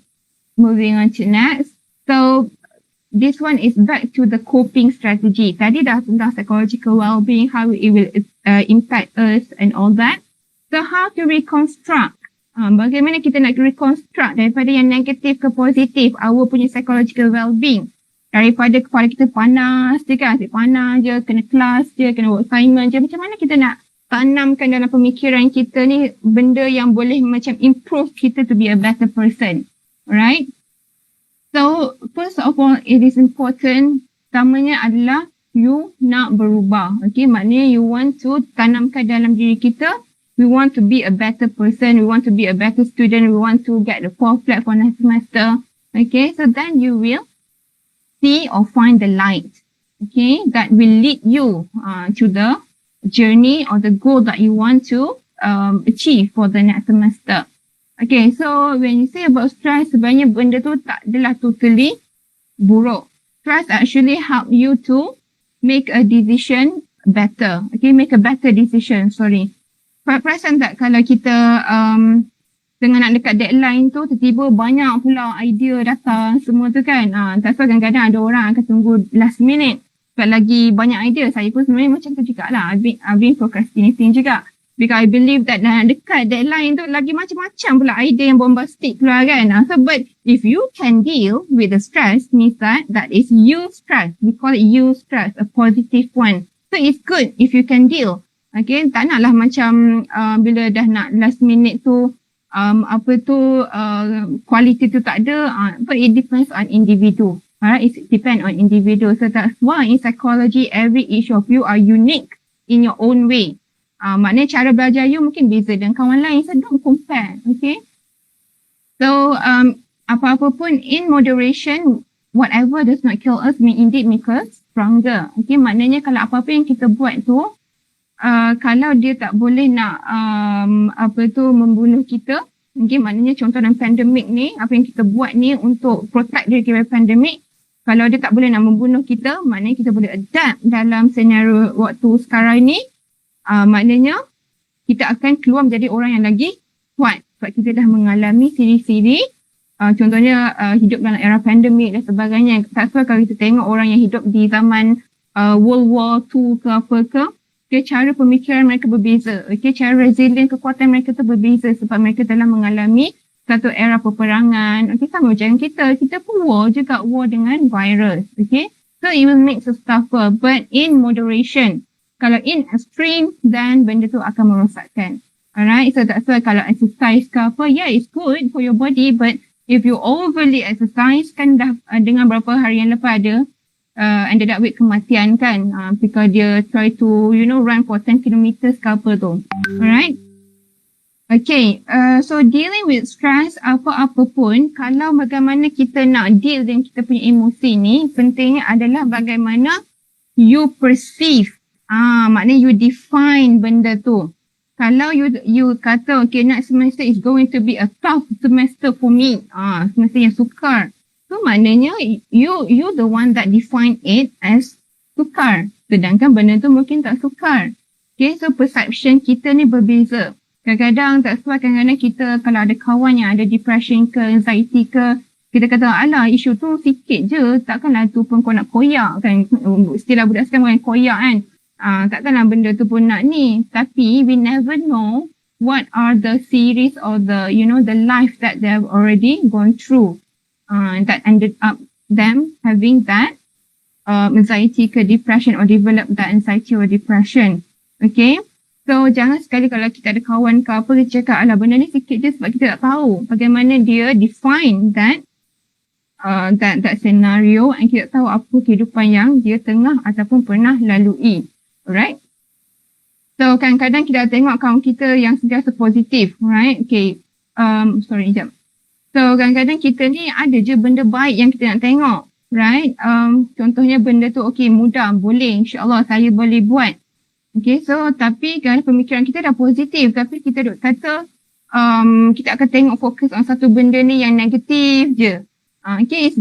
S6: moving on to next. So, this one is back to the coping strategy. Tadi dah tentang psychological well-being, how it will impact us and all that. So, how to reconstruct? Bagaimana kita nak reconstruct daripada yang negatif ke positif, our punya psychological well-being. Daripada kepala kita panas je kan, asyik panas je, kena kelas je, kena work assignment je. Macam mana kita nak tanamkan dalam pemikiran kita ni benda yang boleh macam improve kita to be a better person. Alright? So, first of all, it is important. Pertamanya adalah you nak berubah. Okay, maknanya you want to tanamkan dalam diri kita, we want to be a better person, we want to be a better student, we want to get the 4th flat for next semester. Okay, so then you will see or find the light. Okay, that will lead you to the journey or the goal that you want to achieve for the next semester. Okay, so when you say about stress, sebenarnya benda tu tak adalah totally buruk. Stress actually help you to make a decision better. Okay, make a better decision, sorry. Perasan tak kalau kita tengah nak dekat deadline tu, tiba-tiba banyak pula idea datang, semua tu kan. Tak tahu kadang-kadang ada orang akan tunggu last minute. Sebab lagi banyak idea. Saya pun sebenarnya macam tu jugalah. I've been procrastinating juga. Because I believe that dekat deadline tu lagi macam-macam pula idea yang bombastic keluar kan. So but if you can deal with the stress, means that is you stress. We call it you stress, a positive one. So it's good if you can deal. Okay, tak naklah macam bila dah nak last minute tu quality tu tak ada. But it depends on individu. Alright, it depends on individual. So that's why in psychology, each of you are unique in your own way. Maknanya cara belajar you mungkin beza dengan kawan lain. So don't compare, okay? So apa-apa pun in moderation, whatever does not kill us may indeed make us stronger. Okay, maknanya kalau apa-apa yang kita buat tu, kalau dia tak boleh nak membunuh kita, okay, maknanya contoh dalam pandemik ni, apa yang kita buat ni untuk protect diri dari pandemik, kalau dia tak boleh nak membunuh kita, maknanya kita boleh adapt dalam senario waktu sekarang ni. Maknanya kita akan keluar menjadi orang yang lagi kuat sebab kita dah mengalami siri-siri contohnya hidup dalam era pandemik dan sebagainya. Tak sebab kalau kita tengok orang yang hidup di zaman World War II ke apa ke, cara pemikiran mereka berbeza. Okay, cara resilient, kekuatan mereka tu berbeza sebab mereka telah mengalami satu era peperangan. Okay, sama macam kita pun war dengan virus. Okay, so it will make us tougher but in moderation. Kalau in extreme, then benda tu akan merosakkan. Alright, so that's why kalau exercise ke apa, yeah, it's good for your body, but if you overly exercise, kan dah dengan berapa hari yang lepas ada ended up with kematian kan, because dia try to, run for 10 kilometers ke apa tu. Alright. Okay, so dealing with stress, apa-apa pun, kalau bagaimana kita nak deal dengan kita punya emosi ni, pentingnya adalah bagaimana you perceive. Maknanya you define benda tu. Kalau you kata, okay, next semester is going to be a tough semester for me. Semester yang sukar. So maknanya you the one that define it as sukar. Sedangkan benda tu mungkin tak sukar. Okay, so perception kita ni berbeza. Kadang-kadang tak sebab kadang-kadang kita kalau ada kawan yang ada depression ke, anxiety ke, kita kata, alah isu tu sikit je, takkanlah tu pun kau nak koyak kan. Istilah budak sekarang koyak kan. Takkanlah benda tu pun nak ni. Tapi we never know what are the series or the life that they have already gone through. That ended up them having that anxiety ke depression or develop that anxiety or depression. Okay. So jangan sekali kalau kita ada kawan ke apa, kita cakap alah benda ni sikit je sebab kita tak tahu bagaimana dia define that scenario, and kita tahu apa kehidupan yang dia tengah ataupun pernah lalui. Alright. So kadang-kadang kita tengok kawan kita yang sentiasa positif, right? Okay. Sorry, sekejap. So kadang-kadang kita ni ada je benda baik yang kita nak tengok, right? Contohnya benda tu okay, mudah, boleh, insyaAllah saya boleh buat. Okay, so tapi kan pemikiran kita dah positif, tapi kita duk kata kita akan tengok fokus on satu benda ni yang negatif je. Okay, it's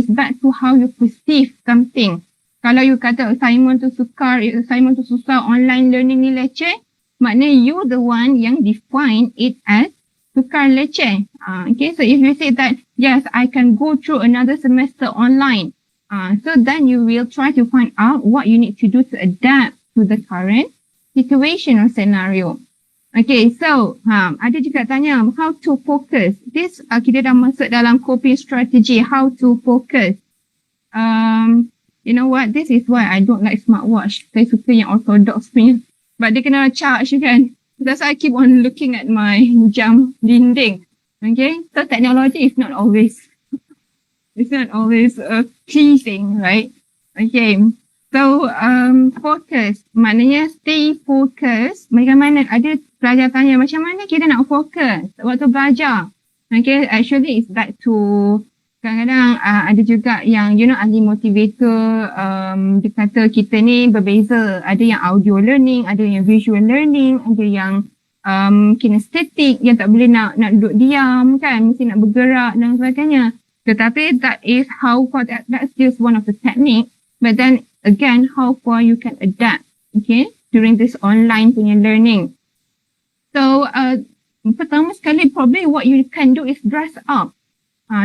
S6: back to how you perceive something. Kalau you kata assignment tu sukar, assignment tu susah, online learning ni leceh, maknanya you the one yang define it as sukar leceh. Okay, so if you say that, yes, I can go through another semester online, so then you will try to find out what you need to do to adapt to the current situation or scenario. Okay, so ada juga tanya, how to focus? This kita dah masuk dalam coping strategy, how to focus. You know what, this is why I don't like smartwatch. Saya suka yang orthodox punya. But dia kena charge kan. That's why I keep on looking at my jam dinding. Okay, so technology is not always pleasing, right? Okay, so focus. Maknanya stay focus. Bagaimana, ada pelajar tanya macam mana kita nak fokus waktu belajar. Okay, actually it's back to kadang-kadang ada juga yang ahli motivator dia kata kita ni berbeza, ada yang audio learning, ada yang visual learning, ada yang kinesthetic yang tak boleh nak duduk diam kan, mesti nak bergerak dan sebagainya. Tetapi that is how far, that's just one of the technique, but then again how far you can adapt, okay, during this online punya learning. So pertama sekali probably what you can do is dress up.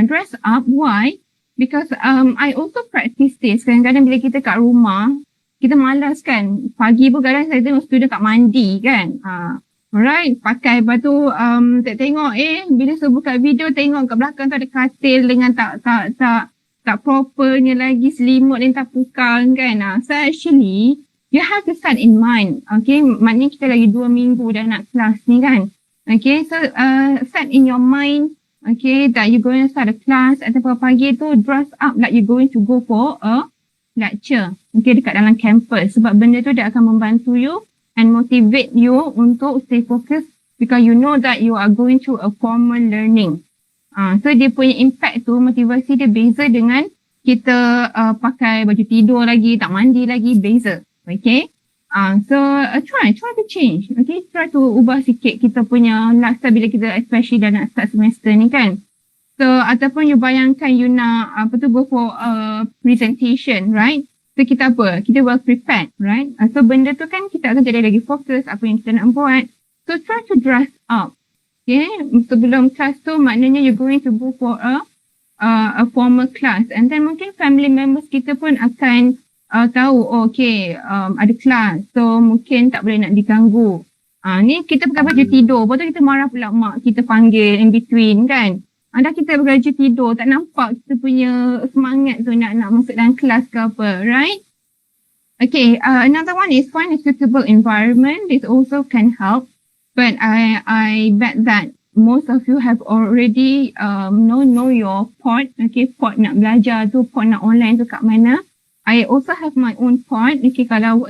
S6: Dress up, why? Because I also practice this. Kadang-kadang bila kita kat rumah, kita malas kan. Pagi pun kadang saya tengok student kat mandi kan. Alright, pakai lepas tu tengok bila saya buka video tengok kat belakang tu ada katil dengan tak propernya lagi, selimut yang tak pukang kan. So actually, you have to start in mind. Okay, maknanya kita lagi 2 minggu dah nak kelas ni kan. Okay, so set in your mind, okay, that you're going to start a class ataupun pagi tu dress up like you're going to go for a lecture, okay, dekat dalam campus, sebab benda tu dia akan membantu you and motivate you untuk stay focused because you know that you are going through a formal learning. So dia punya impact tu, motivasi dia beza dengan kita pakai baju tidur lagi, tak mandi lagi, beza, okay. So try to change, okay, try to ubah sikit kita punya lifestyle bila kita especially dah nak start semester ni kan. So ataupun you bayangkan you nak go for a presentation, right? So kita well prepared, right? So benda tu kan kita akan jadi lagi fokus apa yang kita nak buat. So try to dress up, okay. Sebelum kelas tu maknanya you're going to go for a formal class, and then mungkin family members kita pun akan tahu, okay, ada kelas, so mungkin tak boleh nak diganggu. Ni kita pakai baju tidur, lepas tu kita marah pula mak kita panggil in between kan. Dah kita pakai baju tidur, tak nampak kita punya semangat tu nak masuk dalam kelas ke apa, right? Okay, another one is find a suitable environment. This also can help, but I bet that most of you have already know your port. Okay, port nak belajar tu, port nak online tu kat mana. I also have my own port. Okay, kalau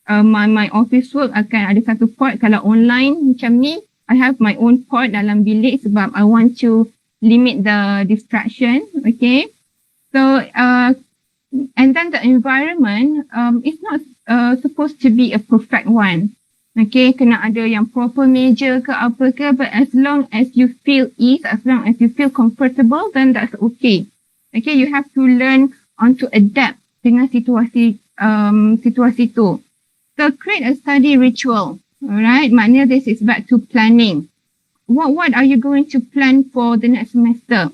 S6: my office work akan ada satu port. Kalau online macam ni, I have my own port dalam bilik sebab I want to limit the distraction. Okay, so and then the environment is not supposed to be a perfect one. Okay, kena ada yang proper meja ke apa ke, but as long as you feel ease, as long as you feel comfortable, then that's okay. Okay, you have to learn on to adapt dengan situasi tu. So create a study ritual. Alright, maknanya this is back to planning. What are you going to plan for the next semester?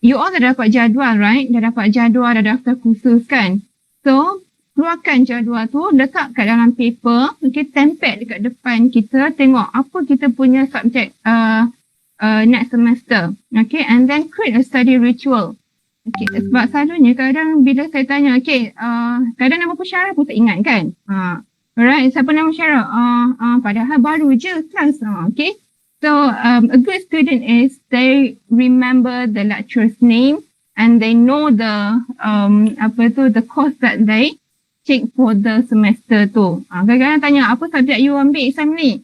S6: You all dah dapat jadual, right? Dah dapat jadual, dah daftar kursus kan? So, keluarkan jadual tu, letak kat dalam paper, okay, tempel dekat depan kita, tengok apa kita punya subjek next semester. Okay, and then create a study ritual. Okay, sebab selalunya kadang bila saya tanya, okay, kadang nama pensyarah pun tak ingat kan? Alright, siapa nama pensyarah? Padahal baru je kelas. Okay. So, a good student is they remember the lecturer's name and they know the the course that they take for the semester tu. Kadang-kadang tanya, apa subjek you ambil exam ni?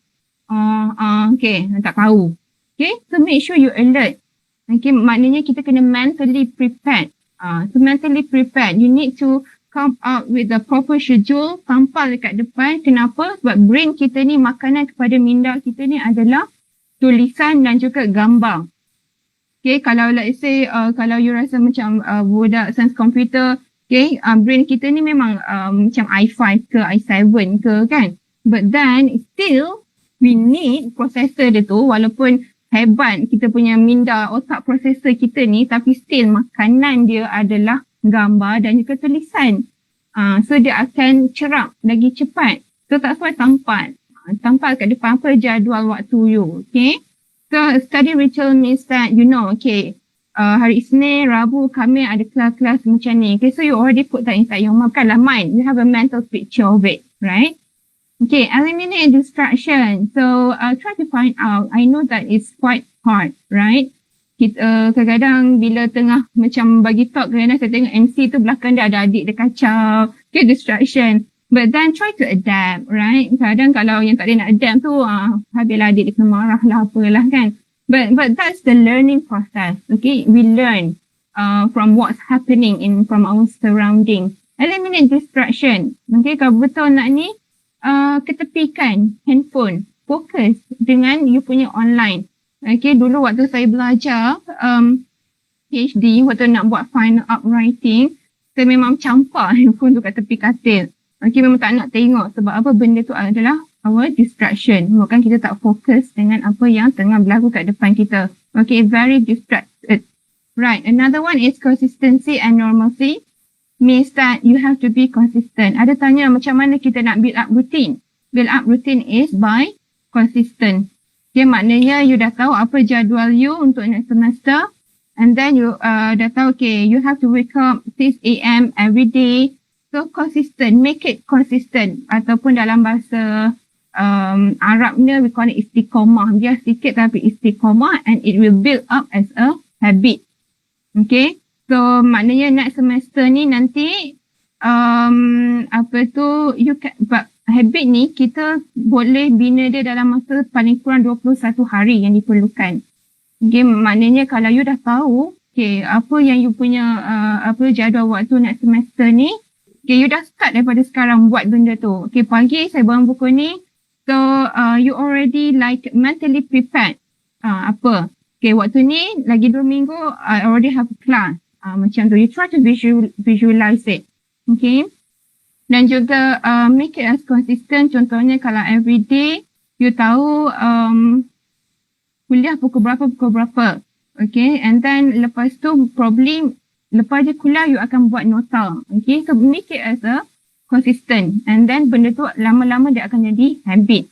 S6: Okay, tak tahu. Okay, so make sure you alert. Okay, maknanya kita kena mentally prepared. So mentally prepared, you need to come up with the proper schedule, tampal dekat depan. Kenapa? Sebab brain kita ni, makanan kepada minda kita ni adalah tulisan dan juga gambar. Okay, kalau let's say, kalau you rasa macam budak science computer, okay, brain kita ni memang macam i5 ke i7 ke kan. But then still we need processor dia tu, walaupun hebat kita punya minda otak processor kita ni, tapi still makanan dia adalah gambar dan juga tulisan. So dia akan cerap lagi cepat. So tak semua tampal kat depan apa jadual waktu you. Okay. So study ritual means that you know, okay, hari Isnin, Rabu, Khamis ada kelas-kelas macam ni. Okay, so you already put that inside your mind. You have a mental picture of it, right? Okay, eliminate distraction. So try to find out. I know that it's quite hard, right? Kita kadang-kadang bila tengah macam bagi talk, kadang-kadang saya tengok MC tu belakang dia ada adik dia kacau. Okay, distraction. But then try to adapt, right? Kadang kalau yang tak ada nak adapt tu, habislah adik dia kena marah lah apalah kan. But that's the learning process. Okay, we learn from what's happening from our surrounding. Eliminate distraction. Okay, kalau betul nak ni, ketepikan handphone. Fokus dengan you punya online. Okay, dulu waktu saya belajar PhD, waktu nak buat final up writing, saya memang campak handphone tu kat tepi katil. Okay, memang tak nak tengok sebab apa benda tu adalah our distraction. Bukan kita tak fokus dengan apa yang tengah berlaku kat depan kita. Okay, very distracted. Right, another one is consistency and normalcy. Means that you have to be consistent. Ada tanya macam mana kita nak build up routine. Build up routine is by consistent. Okay, maknanya you dah tahu apa jadual you untuk next semester. And then you dah tahu, okay, you have to wake up 6 a.m. every day. So consistent, make it consistent. Ataupun dalam bahasa Arabnya, we call it istiqomah. Dia sikit tapi istiqomah and it will build up as a habit. Okay, so maknanya next semester ni nanti habit ni kita boleh bina dia dalam masa paling kurang 21 hari yang diperlukan. Okay, maknanya kalau you dah tahu, okay, apa yang you punya jadual waktu next semester ni, okay, you dah start daripada sekarang buat benda tu. Okay, pagi saya bangun pukul ni, so you already like mentally prepared. Okay, waktu ni lagi 2 minggu I already have a class. Macam tu, you try to visualize it. Okay. Dan juga make it as consistent. Contohnya kalau every day you tahu kuliah pukul berapa. Okay, and then lepas tu probably lepas je kuliah you akan buat nota. Okay, so make it as a consistent. And then benda tu lama-lama dia akan jadi habit.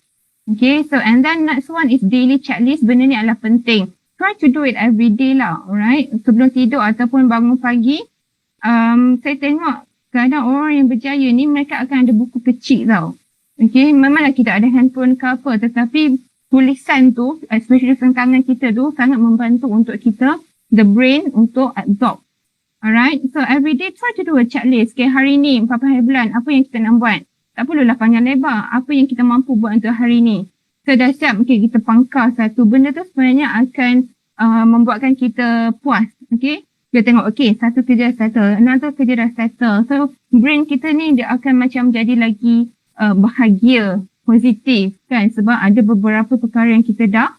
S6: Okay, so and then next one is daily checklist. Benda ni adalah penting. Try to do it every day lah, alright? Sebelum tidur ataupun bangun pagi, saya tengok kadang orang yang berjaya ni mereka akan ada buku kecil tau. Okay, memanglah kita ada handphone ke apa, tetapi tulisan tu, especially tulisan tangan kita tu sangat membantu untuk kita, the brain untuk absorb. Alright, so every day try to do a checklist. Okay, hari ni 4 hari bulan, apa yang kita nak buat? Tak perlulah panjang lebar, apa yang kita mampu buat untuk hari ni. So dah siap, okay, kita pangkal satu benda tu sebenarnya akan membuatkan kita puas. Okay, dia tengok, okay, satu kerja settle, another kerja dah settle. So brain kita ni dia akan macam jadi lagi bahagia, positif kan, sebab ada beberapa perkara yang kita dah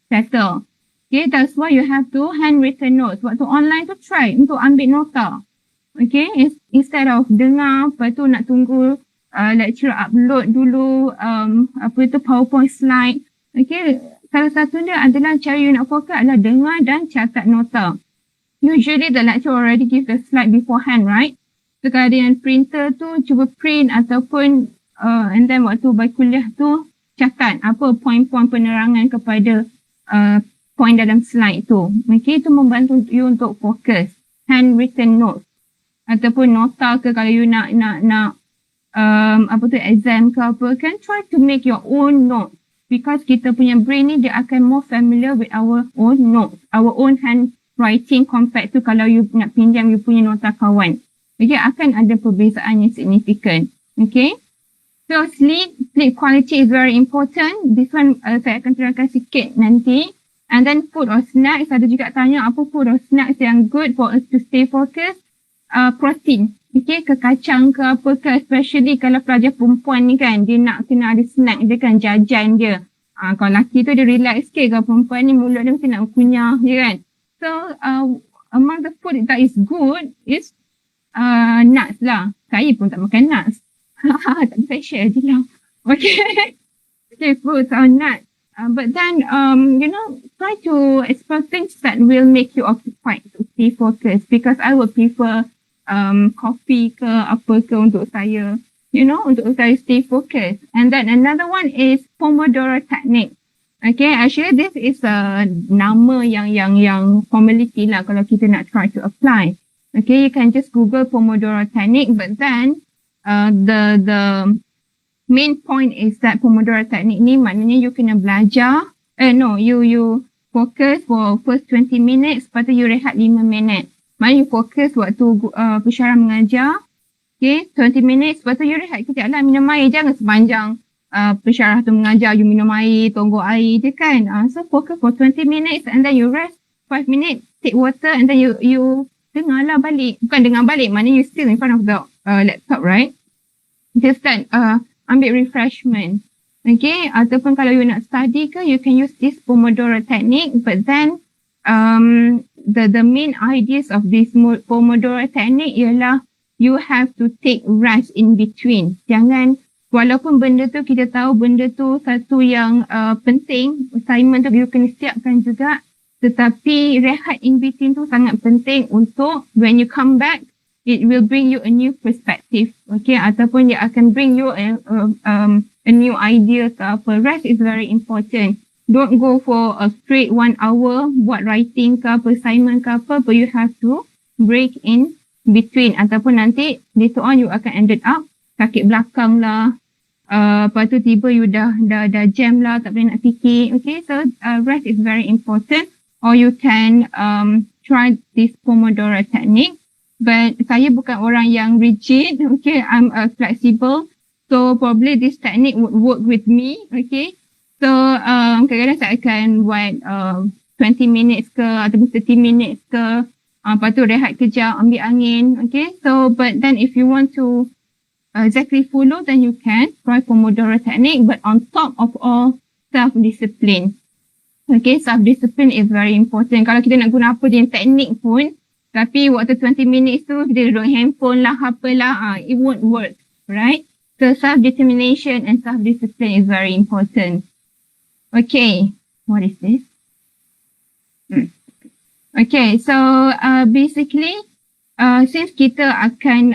S6: settle. Okay, that's why you have to handwritten notes. Waktu online tu try untuk ambil nota. Okay, instead of dengar, lepas tu nak tunggu lecturer upload dulu PowerPoint slide. Okay, salah satunya adalah cara you nak fokus adalah dengar dan catat nota. Usually the lecturer already give the slide beforehand, right? So kalau ada yang printer tu, cuba print ataupun and then waktu buat kuliah tu catat apa poin-poin penerangan kepada poin dalam slide tu. Okay, itu membantu you untuk fokus. Handwritten notes ataupun nota ke kalau you nak exam ke apa kan, try to make your own notes because kita punya brain ni dia akan more familiar with our own notes, our own handwriting compared to kalau you nak pinjam you punya nota kawan. Okay, akan ada perbezaan yang signifikan. Okay, so sleep quality is very important. This one saya akan terangkan sikit nanti. And then food or snacks, ada juga tanya apa food or snacks yang good for us to stay focused. Protein, okay, ke kacang ke apa ke, especially kalau pelajar perempuan ni kan, dia nak kena ada snack dia kan, jajan dia. Kalau lelaki tu dia relax sikit, kalau perempuan ni mulut dia mesti nak kunyah je kan. So among the food that is good is nuts lah. Saya pun tak makan nuts. Tak bisa share je lah. Okay. Okay, fruits or nuts. But then, try to explore things that will make you occupied to stay focused. Because I would prefer coffee ke apa ke untuk saya, untuk saya stay focused. And then another one is Pomodoro technique. Okay, actually this is a nama yang formality lah kalau kita nak try to apply. Okay, you can just Google Pomodoro technique, but then the main point is that Pomodoro technique ni maknanya you kena belajar, you focus for first 20 minutes, lepas tu you rehat 5 minit. Maknanya you focus waktu pensyarah mengajar, okay, 20 minutes, lepas tu you rehat kejap lah, minum air, jangan sepanjang pensyarah tu mengajar, you minum air, tonggok air je kan. So focus for 20 minutes and then you rest 5 minutes, take water and then you dengar lah balik. Bukan dengar balik, maknanya you still in front of the laptop, right? Just that, ambil refreshment. Okay, ataupun kalau you nak study ke, you can use this Pomodoro technique, but then the main ideas of this Pomodoro technique ialah you have to take rest in between. Jangan, walaupun benda tu kita tahu benda tu satu yang penting, assignment tu you kena siapkan juga, tetapi rehat in between tu sangat penting untuk when you come back, it will bring you a new perspective, okay, ataupun dia akan bring you a new idea ke apa. Rest is very important. Don't go for a straight 1 hour buat writing ke apa, assignment ke apa, but you have to break in between, ataupun nanti later on you akan ended up sakit belakang lah, lepas tu tiba you dah jam lah, tak boleh nak fikir. Okay, so rest is very important. Or you can try this Pomodoro technique. But saya bukan orang yang rigid, okay, I'm flexible. So probably this technique would work with me, okay. So kadang-kadang saya akan buat 20 minutes ke ataupun 30 minutes ke, lepas tu rehat kejap, ambil angin, okay. So but then if you want to exactly follow, then you can try Pomodoro technique, but on top of all, self-discipline. Okay, self-discipline is very important. Kalau kita nak guna apa jenis teknik pun, tapi waktu 20 minutes tu kita duduk handphone lah, apalah, it won't work, right? So self-determination and self-discipline is very important. Okay, what is this? Okay, so basically, since kita akan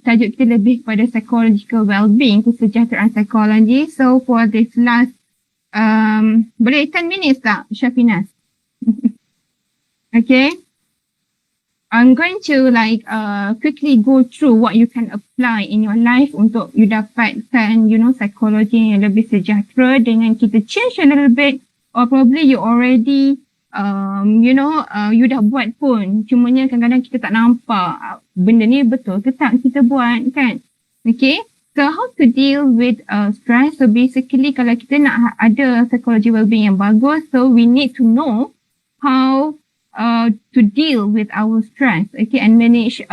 S6: tajuk kita lebih kepada psychological well-being, kesejahteraan psikologi, so for this last, boleh 10 minutes tak, Syafinas? Okay. I'm going to quickly go through what you can apply in your life untuk you dapatkan, psikologi yang lebih sejahtera dengan kita change a little bit, or probably you already, you dah buat pun. Cumanya kadang-kadang kita tak nampak benda ni betul ke tak kita buat kan. Okay. So how to deal with stress? So basically kalau kita nak ada psychology well-being yang bagus, so we need to know how to deal with our stress, okay, and manage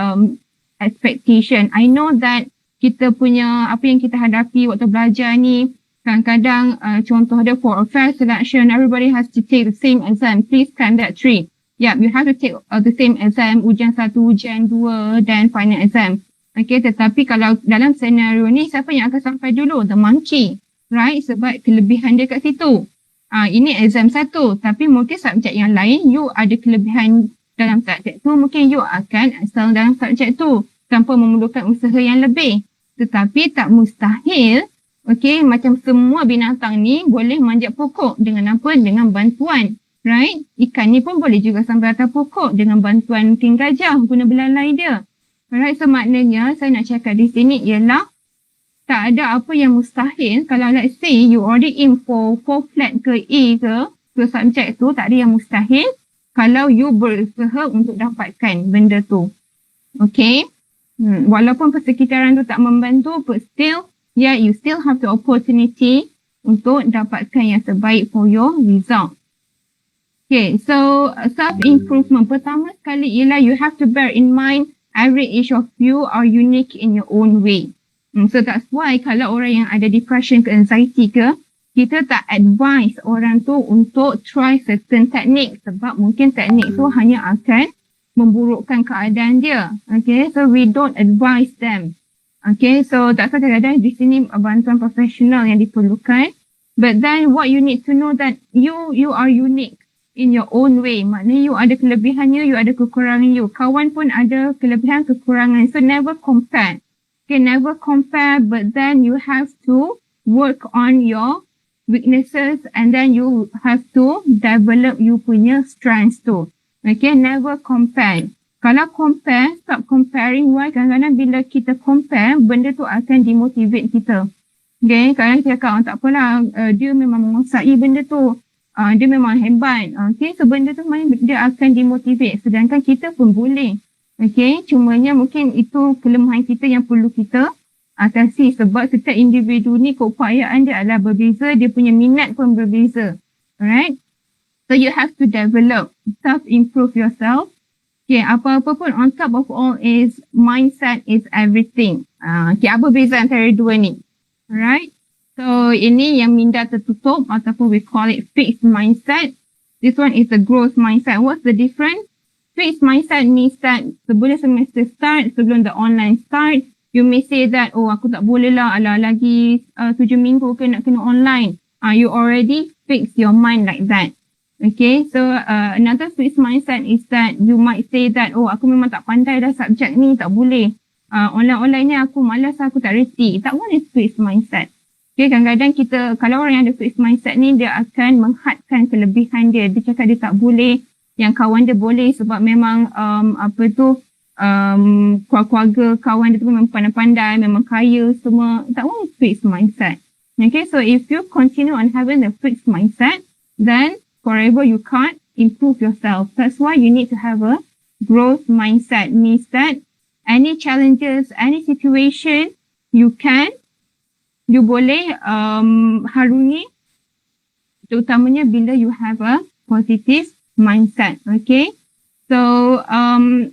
S6: expectation. I know that kita punya apa yang kita hadapi waktu belajar ni, kadang-kadang contoh dia for a fair selection, everybody has to take the same exam. Please climb that tree. Yeah, you have to take the same exam, ujian 1, ujian 2 dan final exam. Okay, tetapi kalau dalam senario ni, siapa yang akan sampai dulu? The monkey, right? Sebab kelebihan dia kat situ. Ini exam 1, tapi mungkin subjek yang lain, you ada kelebihan dalam subjek tu, mungkin you akan excel dalam subjek tu tanpa memerlukan usaha yang lebih. Tetapi tak mustahil, okay, macam semua binatang ni boleh manjat pokok dengan apa? Dengan bantuan, right? Ikan ni pun boleh juga sampai atas pokok dengan bantuan mungkin gajah guna belalai dia. Alright, so maknanya saya nak cakap di sini ialah tak ada apa yang mustahil. Kalau let's say you already aim for 4 flat ke A ke subjek tu, tak ada yang mustahil kalau you berusaha untuk dapatkan benda tu. Okay. Walaupun persekitaran tu tak membantu, but still, yeah, you still have the opportunity untuk dapatkan yang terbaik for your result. Okay, so self-improvement. Pertama sekali ialah you have to bear in mind every each of you are unique in your own way. So that's why kalau orang yang ada depression ke anxiety ke, kita tak advise orang tu untuk try certain technique sebab mungkin teknik tu hanya akan memburukkan keadaan dia. Okay, so we don't advise them. Okay, so that's why kadang-kadang di sini bantuan profesional yang diperlukan. But then what you need to know that you are unique in your own way. Maknanya you ada kelebihannya, you ada kekurangan you. Kawan pun ada kelebihan kekurangan. So never compare. Okay, never compare, but then you have to work on your weaknesses and then you have to develop you punya strengths too. Okay, never compare. Kalau compare, stop comparing. Why? Kadang-kadang bila kita compare, benda tu akan demotivate kita. Okay, kadang kita cakap, tak apalah, dia memang menguasai benda tu. Dia memang hebat. Okay, so benda tu dia akan demotivate. Sedangkan kita pun boleh. Okay, cumanya mungkin itu kelemahan kita yang perlu kita atasi sebab setiap individu ni keupayaan dia adalah berbeza, dia punya minat pun berbeza. Alright? So you have to develop, self-improve yourself. Okay, apa-apa pun on top of all is mindset is everything. Okay, apa beza antara dua ni? Alright? So ini yang minda tertutup ataupun we call it fixed mindset. This one is a growth mindset. What's the difference? Fixed mindset means that sebelum semester start, sebelum the online start, you may say that, oh aku tak boleh lah, lagi 7 minggu ke nak kena online. You already fix your mind like that. Okay, so another fixed mindset is that you might say that, oh aku memang tak pandai dah subjek ni, tak boleh. Online ni aku malas, aku tak reti. That one is fixed mindset. Okay, kadang-kadang kita, kalau orang yang ada fixed mindset ni, dia akan menghadkan kelebihan dia. Dia cakap dia tak boleh, yang kawan dia boleh sebab memang keluarga kawan dia tu memang pandai-pandai, memang kaya semua. That one is fixed mindset. Okay, so if you continue on having the fixed mindset, then forever you can't improve yourself. That's why you need to have a growth mindset. Means that any challenges, any situation, you boleh harungi, terutamanya bila you have a positive mindset. Okay, so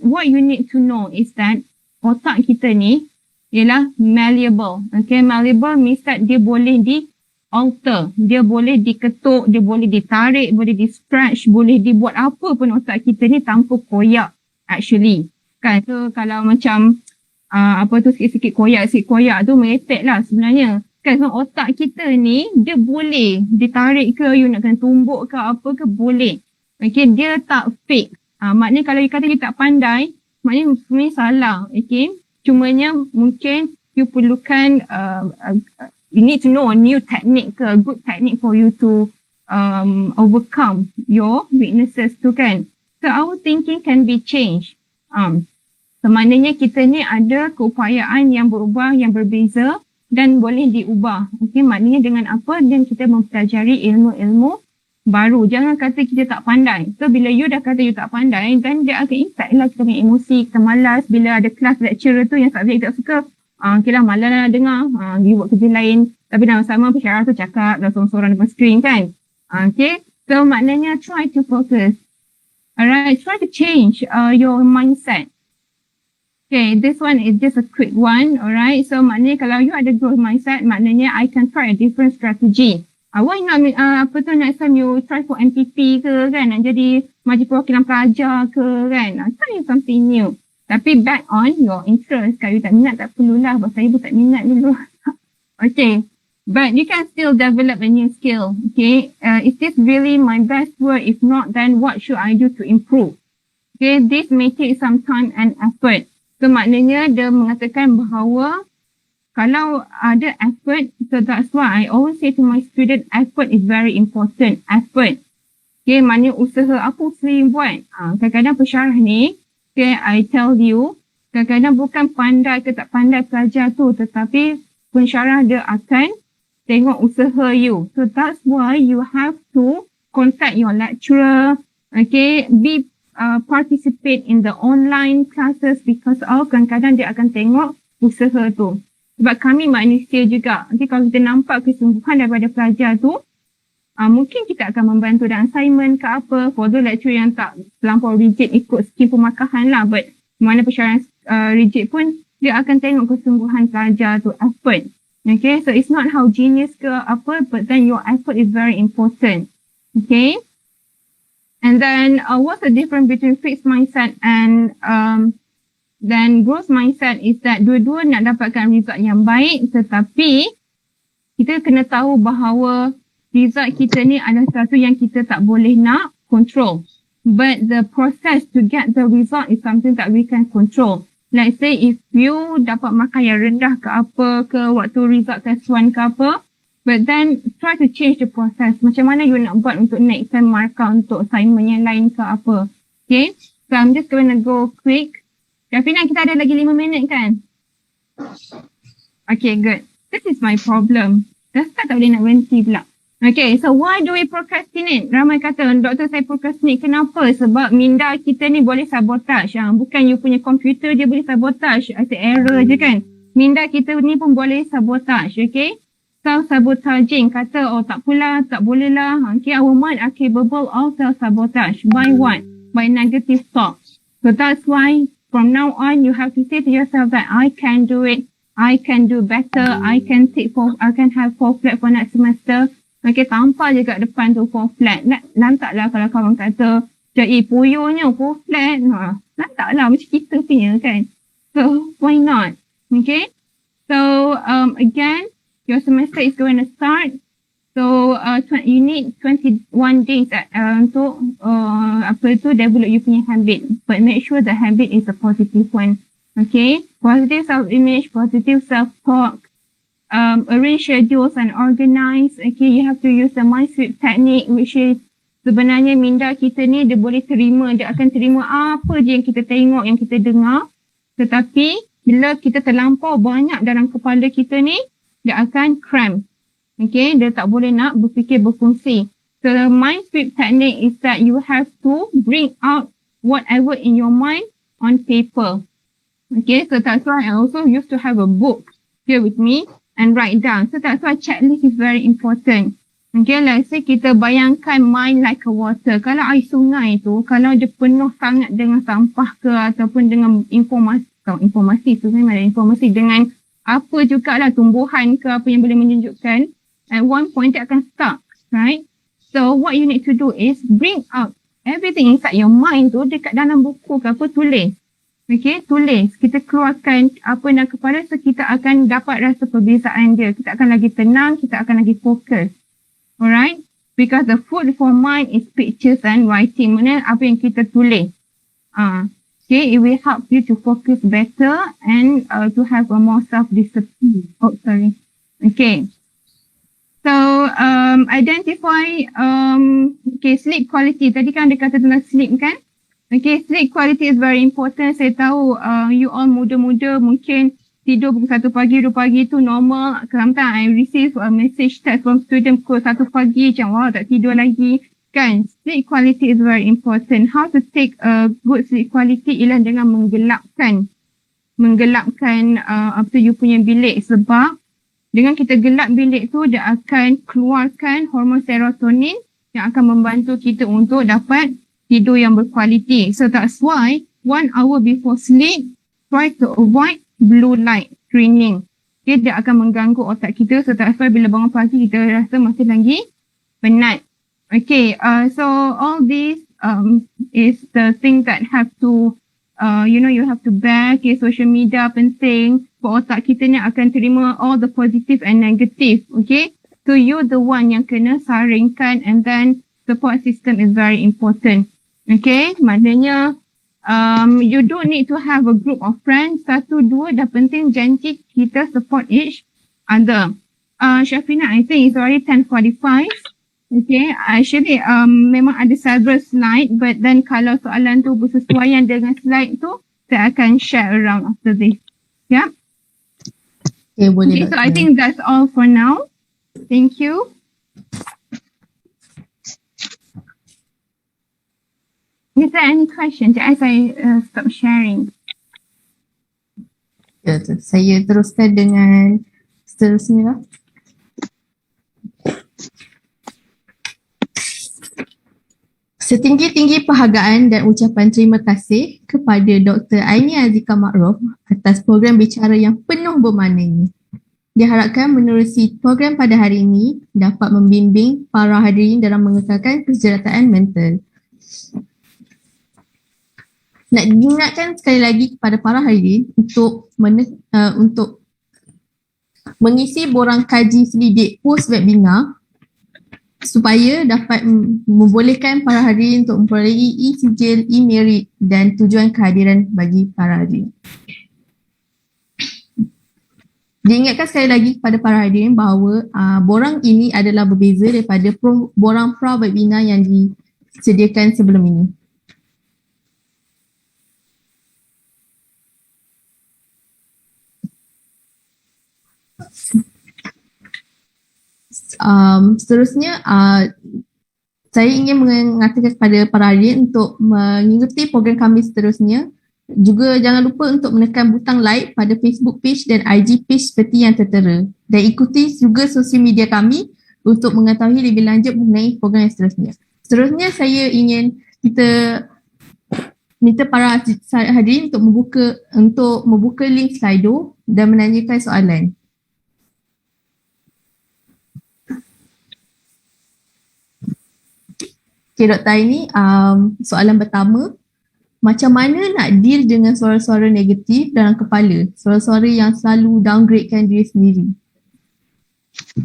S6: what you need to know is that otak kita ni ialah malleable. Okay, malleable means that dia boleh di-alter, dia boleh diketuk, dia boleh ditarik, boleh di-stretch, boleh dibuat apa pun otak kita ni tanpa koyak actually. Kan, so kalau macam sikit-sikit koyak tu merepek lah sebenarnya. Kan, so otak kita ni dia boleh ditarik ke, you nak kena tumbuk ke apa ke, boleh. Okay, dia tak fake. Maknanya kalau you kata you tak pandai, maknanya sebenarnya salah. Okay, cumanya mungkin you perlukan, you need to know a new technique ke, a good technique for you to overcome your weaknesses tu kan. So our thinking can be changed. So maknanya kita ni ada keupayaan yang berubah, yang berbeza dan boleh diubah. Okay, maknanya dengan apa? Dan kita mempelajari ilmu-ilmu baru. Jangan kata kita tak pandai. So bila you dah kata you tak pandai, dan dia akan impact lah kita punya emosi, kita malas. Bila ada kelas lecturer tu yang subjek tak suka, okay lah malas lah dengar, you buat kerja lain. Tapi dalam sama pensyarah tu cakap dah sorang-sorang depan screen kan. Okay, so maknanya try to focus. Alright, try to change your mindset. Okay, this one is just a quick one. Alright, so maknanya kalau you ada growth mindset, maknanya I can try a different strategy. Why not, next time you try for MPP ke kan, nak jadi majlis perwakilan pelajar ke kan, try something new. Tapi back on your interest, kalau you tak minat tak perlulah, sebab saya pun tak minat dulu. Okay, but you can still develop a new skill. Okay, is this really my best work? If not, then what should I do to improve? Okay, this may take some time and effort. So maknanya dia mengatakan bahawa kalau ada effort, so that's why I always say to my student, effort is very important. Effort. Okay, maknanya usaha, apa usaha yang buat? Kadang-kadang pensyarah ni, okay, I tell you, kadang-kadang bukan pandai ke tak pandai pelajar tu, tetapi pensyarah dia akan tengok usaha you. So that's why you have to contact your lecturer, okay, participate in the online classes because kadang-kadang dia akan tengok usaha tu. Sebab kami manusia juga. Nanti kalau kita nampak kesungguhan daripada pelajar tu, mungkin kita akan membantu dan assignment ke apa. For the lecturer yang tak terlampau rigid ikut skim pemakahan lah. But mana pensyarah rigid pun, dia akan tengok kesungguhan pelajar tu, effort. Okay, so it's not how genius ke apa, but then your effort is very important. Okay. And then what's the difference between fixed mindset and then growth mindset is that dua-dua nak dapatkan result yang baik, tetapi kita kena tahu bahawa result kita ni adalah sesuatu yang kita tak boleh nak control. But the process to get the result is something that we can control. Let's say if you dapat markah yang rendah ke apa ke waktu result test 1 ke apa, but then try to change the process. Macam mana you nak buat untuk next time markah untuk assignment yang lain ke apa. Okay, so I'm just going to go quick. Rafina, kita ada lagi 5 minit kan? Okay, good. This is my problem. Dah start tak boleh nak berhenti pula. Okay, so why do we procrastinate? Ramai kata, doktor saya procrastinate. Kenapa? Sebab minda kita ni boleh sabotage. Bukan you punya komputer dia boleh sabotage. Ada error je kan? Minda kita ni pun boleh sabotage, okay? Self-sabotaging. Kata, oh tak pula, tak boleh lah. Okay, our mind are capable of self-sabotage. By what? By negative thoughts. So that's why from now on, you have to say to yourself that I can do it. I can do better. I can have 4 flat for next semester. Okay, tampal je kat depan tu 4 flat. Lantaklah kalau kawan kata, puyuhnya 4 flat. Lantaklah macam kita punya kan. So, why not? Okay. So, again, your semester is going to start. So, you need 21 days untuk develop you punya habit. But make sure the habit is a positive one. Okay, positive self-image, positive self-talk, arrange schedules and organize. Okay, you have to use the mind sweep technique, which is sebenarnya minda kita ni dia boleh terima, dia akan terima apa je yang kita tengok, yang kita dengar. Tetapi bila kita terlampau banyak dalam kepala kita ni, dia akan cramp. Okay, dia tak boleh nak berfikir berfungsi. So the mind sweep technique is that you have to bring out whatever in your mind on paper. Okay, so that's why I also used to have a book here with me and write down. So that's why checklist is very important. Okay, let's say kita bayangkan mind like a water. Kalau air sungai tu, kalau dia penuh sangat dengan sampah ke ataupun dengan informasi dengan apa jugalah tumbuhan ke apa yang boleh menunjukkan, at one point dia akan stuck, right? So what you need to do is bring out everything inside your mind tu dekat dalam buku ke apa, tulis. Okay, tulis. Kita keluarkan apa dalam kepala, so kita akan dapat rasa perbezaan dia. Kita akan lagi tenang, kita akan lagi fokus. Alright? Because the food for mind is pictures and writing. Maksudnya apa yang kita tulis. Okay, it will help you to focus better and to have a more self-discipline. Oh, sorry. Okay. So, identify, sleep quality. Tadi kan dia kata tentang sleep kan? Okay, sleep quality is very important. Saya tahu you all muda-muda mungkin tidur pukul 1 pagi, 2 pagi tu normal. Sometimes I receive a message text from student pukul 1 pagi macam wow tak tidur lagi. Kan, sleep quality is very important. How to take a good sleep quality ialah dengan menggelapkan apa tu you punya bilik, sebab dengan kita gelap bilik tu dia akan keluarkan hormon serotonin yang akan membantu kita untuk dapat tidur yang berkualiti. So that's why 1 hour before sleep, try to avoid blue light screening. Okay, dia akan mengganggu otak kita. So that's why bila bangun pagi kita rasa masih lagi penat. Okay, so all this is the thing that have to, you have to bear. Okay, social media penting. Otak kita ni akan terima all the positive and negative. Okay, so you the one yang kena saringkan, and then support system is very important. Okay, maknanya you don't need to have a group of friends. 1, 2 dah penting janji kita support each other. Syafina, I think it's already 10:45. Okay, actually memang ada several slide, but then kalau soalan tu bersesuaian dengan slide tu, saya akan share around after this. Yeah.
S4: Okay, boleh.
S6: Okay, so I think that's all for now. Thank you. Is there any questions as I stop sharing?
S4: Ya, saya teruskan dengan seterusnya lah. Setinggi-tinggi penghargaan dan ucapan terima kasih kepada Dr. Aini Azika Ma'ruf atas program bicara yang penuh bermakna ini. Diharapkan menerusi program pada hari ini dapat membimbing para hadirin dalam mengekalkan kesejahteraan mental. Nak diingatkan sekali lagi kepada para hadirin untuk mengisi borang kaji selidik post webinar supaya dapat membolehkan para hadirin untuk memperoleh e-sijil, e-merit dan tujuan kehadiran bagi para hadirin. Diingatkan sekali lagi kepada para hadirin bahawa borang ini adalah berbeza daripada borang pra-webinar yang disediakan sebelum ini. Seterusnya, saya ingin mengatakan kepada para hadirin untuk mengikuti program kami seterusnya. Juga jangan lupa untuk menekan butang like pada Facebook page dan IG page seperti yang tertera. Dan ikuti juga sosial media kami untuk mengetahui lebih lanjut mengenai program yang seterusnya. Seterusnya, saya ingin kita minta para hadirin untuk membuka link Slido dan menanyakan soalan. Okay, Dr. Aini, soalan pertama, macam mana nak deal dengan suara-suara negatif dalam kepala, suara-suara yang selalu downgradekan diri sendiri?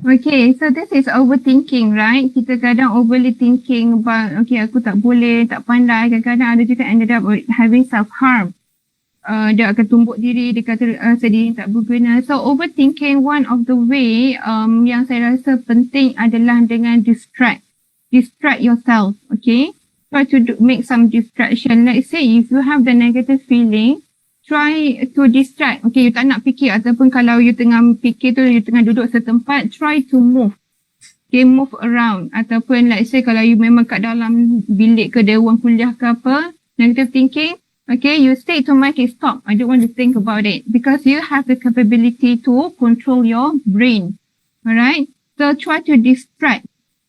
S6: Okay, so this is overthinking, right? Kita kadang overly thinking about, okay, aku tak boleh, tak pandai. Kadang-kadang ada juga ended up having self-harm. Dia akan tumbuk diri, dia kata diri tak berguna. So overthinking, one of the way yang saya rasa penting adalah dengan distract yourself, okay? Try to make some distraction. Let's say if you have the negative feeling, try to distract. Okay, you tak nak fikir, ataupun kalau you tengah fikir tu, you tengah duduk setempat, try to move. Okay, move around. Ataupun let's say kalau you memang kat dalam bilik ke dewan kuliah ke apa, negative thinking, okay, you stay to make it stop. I don't want to think about it because you have the capability to control your brain. Alright? So try to distract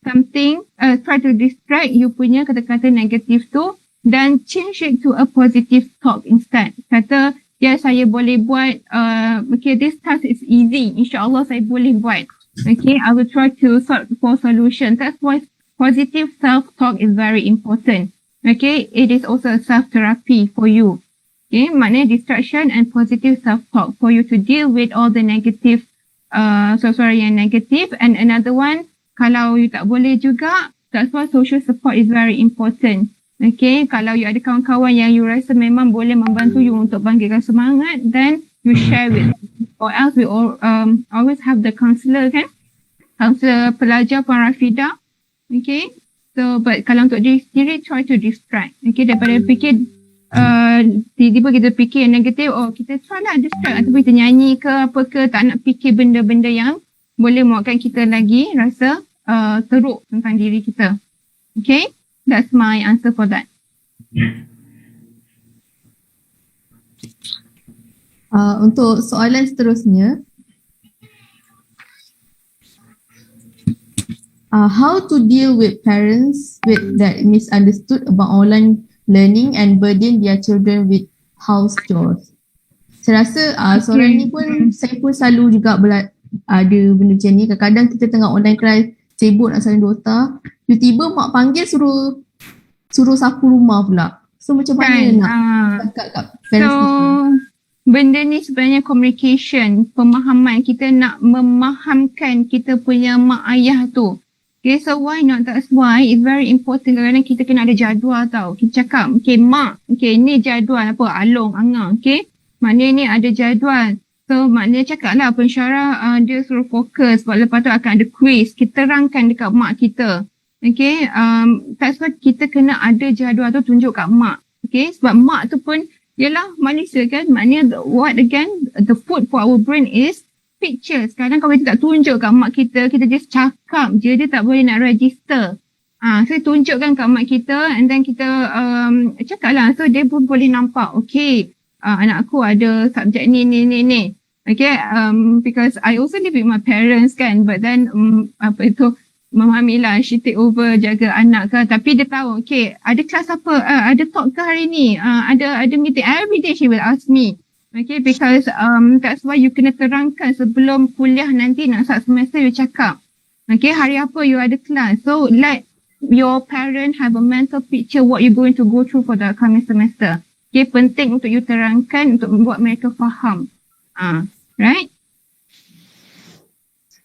S6: something, try to distract you punya kata-kata negatif tu dan change it to a positive talk instead. Kata, ya saya boleh buat, okay, this task is easy. InsyaAllah saya boleh buat. Okay, I will try to sort for solution. That's why positive self-talk is very important. Okay, it is also a self-therapy for you. Okay, maknanya distraction and positive self-talk for you to deal with all the negative, suara-suara yang negatif. And another one, kalau you tak boleh juga, that's why social support is very important. Okay, kalau you ada kawan-kawan yang you rasa memang boleh membantu you untuk bangkitkan semangat, then you share with them. Or else we all, always have the counselor, kan? Counselor pelajar Puan Rafidah. Okay, So, but kalau untuk diri sendiri, try to distract. Okay, daripada fikir, tiba-tiba kita fikir yang negatif, kita try lah distract. Ataupun kita nyanyi ke apa ke, tak nak fikir benda-benda yang boleh membuatkan kita lagi rasa teruk tentang diri kita. Okay, that's my answer for that.
S4: Untuk soalan seterusnya, how to deal with parents that misunderstood about online learning and burden their children with house chores. Saya rasa soalan ni pun saya pun selalu juga ada benda macam ni. Kadang-kadang kita tengah online class, sibuk nak salin Dota, tiba-tiba mak panggil suruh sapu rumah pula. So macam mana nak cakap kat parents ni?
S6: Benda ni sebenarnya communication, pemahaman. Kita nak memahamkan kita punya mak ayah tu. Okay, so why not? That's why it's very important. Kadang-kadang kita kena ada jadual tau. Kita cakap, okay mak, okay ni jadual apa? Along, Angah, okay? Maknanya ni ada jadual. So maknanya cakap lah pensyarah dia suruh fokus. Sebab lepas tu akan ada quiz. Kita terangkan dekat mak kita. Okay, that's why kita kena ada jadual tu tunjuk kat mak. Okay, sebab mak tu pun yalah manusia kan. Maknanya what again, the food for our brain is pictures. Kadang kalau kita tak tunjuk kat mak kita just cakap je, dia tak boleh nak register. So tunjukkan kat mak kita and then kita cakap lah. So dia pun boleh nampak, okay, anak aku ada subjek ni. Okay, because I also live with my parents kan, but then Mama Mila, she take over jaga anak ke, tapi dia tahu, okay, ada kelas apa, ada talk ke hari ni, ada meeting, every day she will ask me. Okay, because that's why you kena terangkan sebelum kuliah nanti nak start semester, you cakap. Okay, hari apa you ada kelas. So let your parent have a mental picture what you're going to go through for the coming semester. Okay, penting untuk you terangkan untuk membuat mereka faham. Right?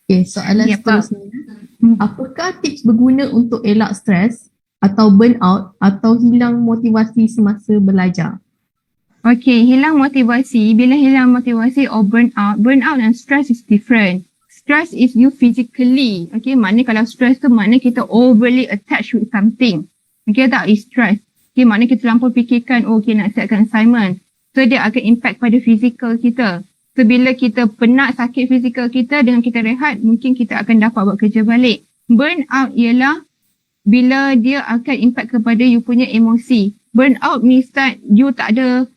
S4: Okay, soalan seterusnya. Apakah tips berguna untuk elak stres atau burnout atau hilang motivasi semasa belajar?
S6: Okay, hilang motivasi. Bila hilang motivasi or burnout and stress is different. Stress is you physically. Okay, maknanya kalau stress tu maknanya kita overly attached with something. Okay, that is stress. Okay, maknanya kita terlampau fikirkan, okay nak siapkan assignment. So dia akan impact pada physical kita. So bila kita penat sakit fizikal kita, dengan kita rehat, mungkin kita akan dapat buat kerja balik. Burnout ialah bila dia akan impact kepada you punya emosi. Burnout means that you tak ada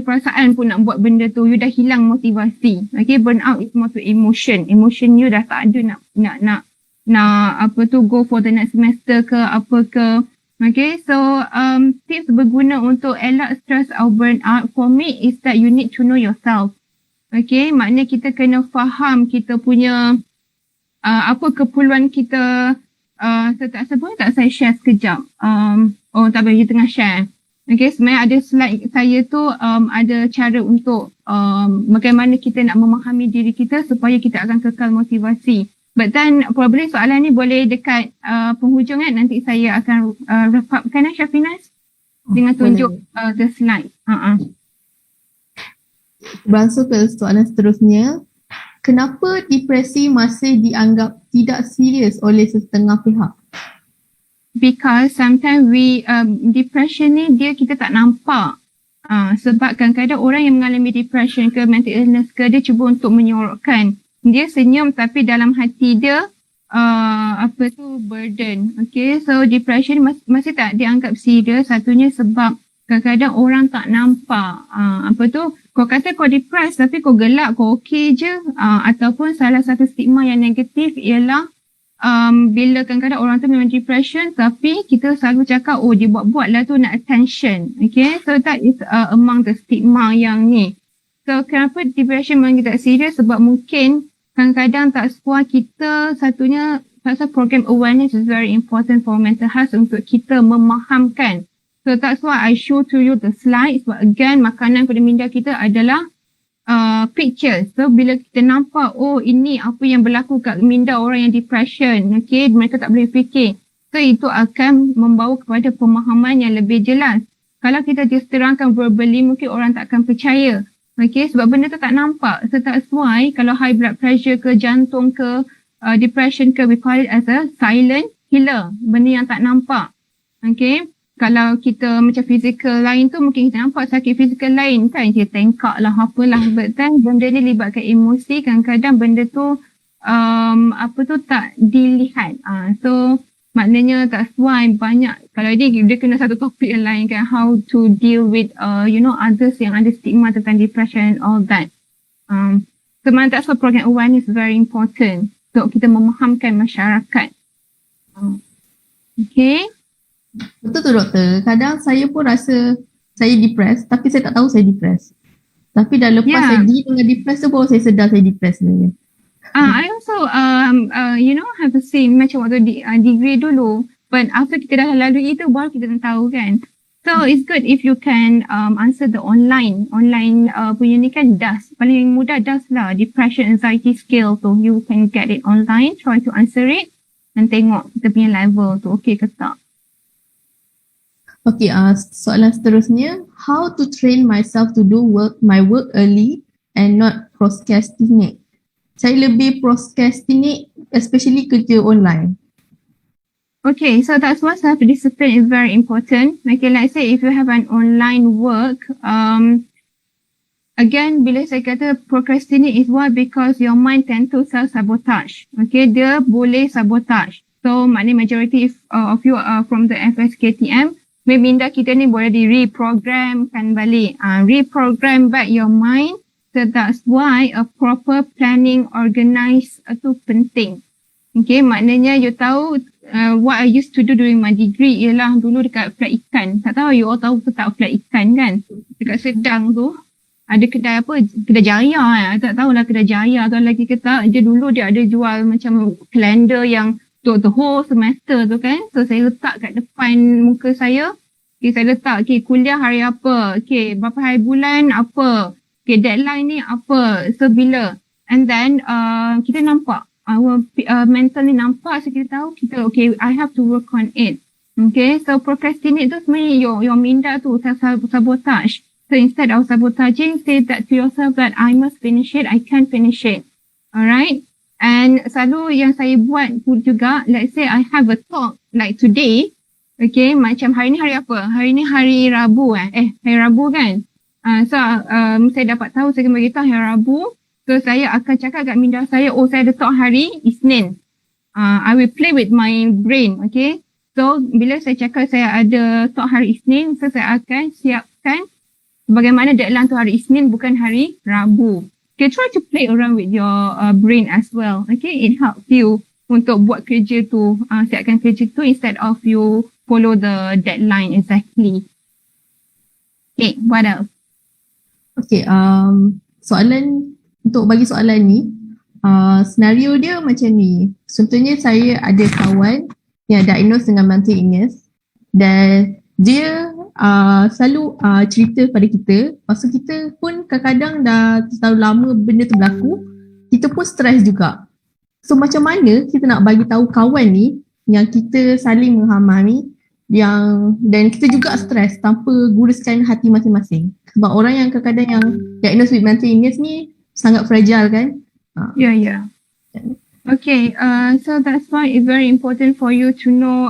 S6: perasaan pun nak buat benda tu. You dah hilang motivasi. Okay, burnout is more to emotion. Emotion you dah tak ada nak go for the next semester ke apa ke. Okay, so tips berguna untuk elak stress atau burnout for me is that you need to know yourself. Okay, maknanya kita kena faham kita punya apa keperluan kita. Tak saya share sekejap. Tak boleh, you tengah share. Okay, sebenarnya ada slide saya tu ada cara untuk bagaimana kita nak memahami diri kita supaya kita akan kekal motivasi. But then probably soalan ni boleh dekat penghujung kan, nanti saya akan wrap up kan Syafinas dengan tunjuk the slide.
S4: Beransur ke soalan seterusnya. Kenapa depresi masih dianggap tidak serius oleh setengah pihak?
S6: Because sometimes depression ni kita tak nampak. Sebab kadang-kadang orang yang mengalami depression ke mental illness ke, dia cuba untuk menyorokkan. Dia senyum tapi dalam hati dia burden. Okay, so depression masih tak dianggap serius. Satunya sebab kadang-kadang orang tak nampak kau kata kau depressed tapi kau gelak, kau okay je. Ataupun salah satu stigma yang negatif ialah bila kadang-kadang orang tu memang depression tapi kita selalu cakap dia buat-buat lah tu nak attention. Okay, so that is among the stigma yang ni. So kenapa depression memang tak serius? Sebab mungkin kadang-kadang tak sepuas kita. Satunya pasal program awareness is very important for mental health untuk kita memahamkan. So that's why I show to you the slides. But again, makanan pada minda kita adalah pictures. So bila kita nampak, ini apa yang berlaku kat minda orang yang depression. Okay, mereka tak boleh fikir. So itu akan membawa kepada pemahaman yang lebih jelas. Kalau kita just terangkan verbally, mungkin orang tak akan percaya. Okay, sebab benda tu tak nampak. So that's why kalau high blood pressure ke, jantung ke, depression ke, we call it as a silent killer, benda yang tak nampak. Okay, kalau kita macam fizikal lain tu mungkin kita nampak sakit fizikal lain kan, kita tengkak lah apalah, but then benda ni libatkan emosi, kadang-kadang benda tu tak dilihat. So maknanya that's why banyak, kalau dia kena satu topik yang lain kan, how to deal with others yang ada stigma tentang depression and all that. So that's why program awareness is very important untuk kita memahamkan masyarakat. Okay.
S4: Betul tu doktor. Kadang saya pun rasa saya depressed tapi saya tak tahu saya depressed. Tapi dah lepas saya dengan depressed tu baru saya sedar saya depressed sebenarnya.
S6: I also have the same macam waktu degree dulu, but after kita dah lalui itu baru kita dah tahu kan. So it's good if you can answer the online punya ni kan, DAS. Paling mudah DAS lah, depression anxiety scale tu. You can get it online, try to answer it dan tengok kita punya level tu okay ke tak.
S4: Okay, soalan seterusnya, how to train myself to do my work early and not procrastinate? Saya lebih procrastinate, especially kerja online.
S6: Okay, so that's why self-discipline is very important. Okay, let's say if you have an online work, again, bila saya kata procrastinate is why, because your mind tend to self-sabotage. Okay, dia boleh sabotage. So, maknanya majority of you are from the FSKTM, minda kita ni boleh reprogramkan balik. Reprogram back your mind. So that's why a proper planning, organize tu penting. Okay, maknanya you tahu what I used to do during my degree ialah dulu dekat flat ikan. Tak tahu you all tahu ke tak flat ikan kan? Dekat Sedang tu ada kedai apa? Kedai Jaya. Tak tahulah kedai Jaya atau lagi ke tak. Dia ada jual macam kalender yang untuk the whole semester tu kan. So saya letak kat depan muka saya. Okay, saya letak kuliah hari apa. Okay, berapa hari bulan apa. Okay, deadline ni apa. So bila. And then kita nampak. Our mental ni nampak. So kita tahu okay, I have to work on it. Okay, so procrastinate tu sebenarnya your minda tu sabotage. So instead of sabotaging, say that to yourself that I must finish it, I can finish it. Alright? And selalu yang saya buat pun juga, let's say I have a talk like today, okay, macam hari ni hari apa? Hari ni hari Rabu hari Rabu kan? Saya dapat tahu, saya akan beritahu hari Rabu, so saya akan cakap kat minda saya, saya ada talk hari Isnin. I will play with my brain, okay? So, bila saya cakap saya ada talk hari Isnin, so saya akan siapkan bagaimana deadline tu hari Isnin bukan hari Rabu. Okay, try to play around with your brain as well. Okay, it helps you untuk buat kerja tu, siapkan kerja tu instead of you follow the deadline exactly. Okay, what else?
S4: Okay, untuk bagi soalan ni, senario dia macam ni. Contohnya saya ada kawan yang diagnosed dengan mental illness dan dia selalu cerita pada kita, masa kita pun kadang-kadang dah terlalu lama benda tu berlaku, kita pun stres juga. So macam mana kita nak bagi tahu kawan ni yang kita saling memahami dan kita juga stres tanpa guruskan hati masing-masing. Sebab orang yang kadang-kadang yang diagnosed with mental illness ni sangat fragile kan?
S6: Yeah. Okay, so that's why it's very important for you to know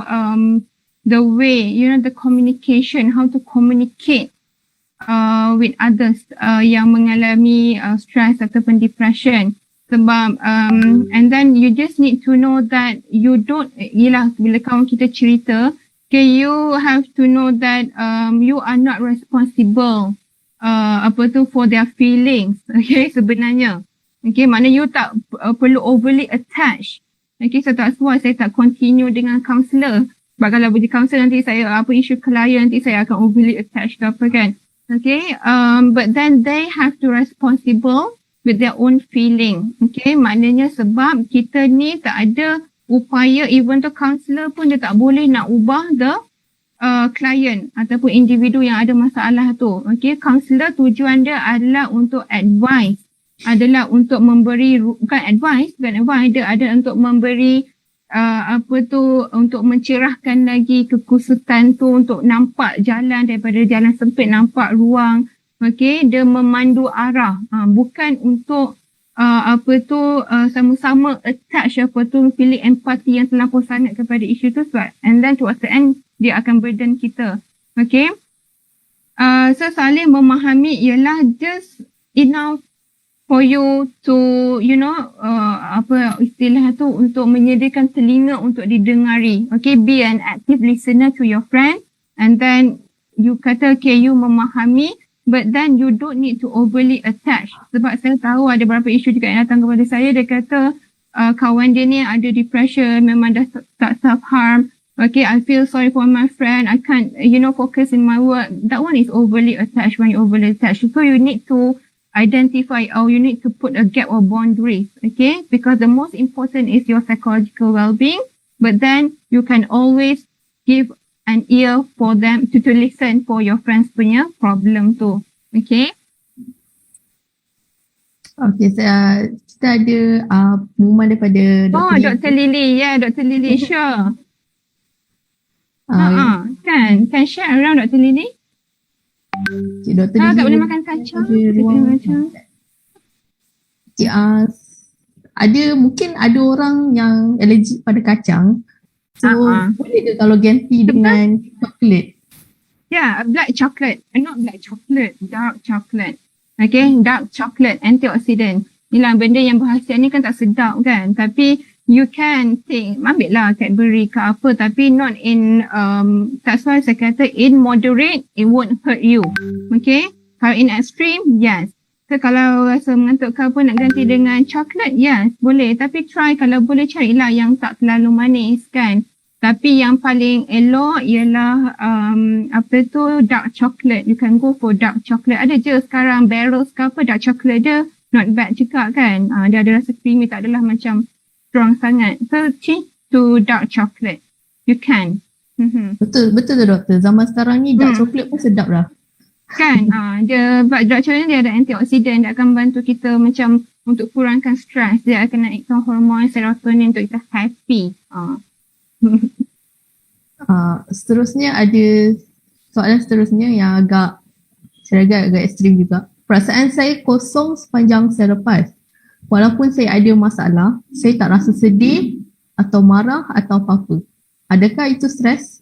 S6: the way, the communication, how to communicate with others yang mengalami stress ataupun depression. Sebab, and then you just need to know that you don't, bila kawan kita cerita, okay, you have to know that you are not responsible for their feelings, okay, sebenarnya. Okay, maknanya you tak perlu overly attached. Okay, so that's why saya tak continue dengan counselor. Sebab kalau pergi counsel nanti saya isu klien, nanti saya akan overly attached ke apa kan. Okay, but then they have to responsible with their own feeling. Okay, maknanya sebab kita ni tak ada upaya, even though counselor pun dia tak boleh nak ubah the client ataupun individu yang ada masalah tu. Okay, counselor tujuan dia adalah untuk advice. Adalah untuk memberi, bukan advice, dia ada untuk memberi untuk mencerahkan lagi kekusutan tu, untuk nampak jalan daripada jalan sempit, nampak ruang. Okay, dia memandu arah, bukan untuk sama-sama attach feeling empathy yang terlampau sangat kepada isu tu sebab and then towards the end dia akan burden kita. Okay. So saling memahami ialah just enough for you to apa istilah tu, untuk menyediakan telinga untuk didengari. Okay, be an active listener to your friend and then you kata okay, you memahami, but then you don't need to overly attach. Sebab saya tahu ada beberapa isu juga yang datang kepada saya, dia kata kawan dia ni ada depression, memang dah start self-harm. Okay, I feel sorry for my friend, I can't focus in my work. That one is overly attached. When you overly attached, so you need to identify, or you need to put a gap or boundaries, okay? Because the most important is your psychological well-being, but then you can always give an ear for them to listen for your friends punya problem tu, okay?
S4: Okay, kita ada pengumuman daripada Dr.
S6: Dr. Lily, Dr. Lily, sure. Kan share around Dr. Lily?
S4: Dr.
S6: Tak boleh makan kacang.
S4: Mungkin ada orang yang allergic pada kacang. So boleh ke kalau ganti dengan coklat?
S6: Black chocolate. Not black chocolate, dark chocolate. Okay, dark chocolate, antioxidant. Inilah benda yang berkhasiat ni kan tak sedap kan. Tapi you can ambil lah Cadbury ke apa, tapi not in, that's why saya kata in moderate, it won't hurt you. Okay? Kalau in extreme, yes. So kalau rasa mengantuk ke apa, nak ganti dengan coklat, yes, boleh. Tapi try, kalau boleh carilah yang tak terlalu manis kan. Tapi yang paling elok ialah, dark chocolate. You can go for dark chocolate. Ada je sekarang barrels ke apa, dark chocolate dia, not bad juga kan. Dia ada rasa creamy, tak adalah macam strong sangat. So change to dark chocolate. You can.
S4: Betul tu doktor. Zaman sekarang ni dark chocolate pun sedap lah.
S6: Kan? Dark chocolate dia ada antioxidant. Dia akan bantu kita macam untuk kurangkan stres. Dia akan naikkan hormon serotonin untuk kita happy.
S4: Seterusnya ada soalan seterusnya yang agak ekstrim juga. Perasaan saya kosong sepanjang saya lepas. Walaupun saya ada masalah, saya tak rasa sedih atau marah atau apa-apa. Adakah itu stres?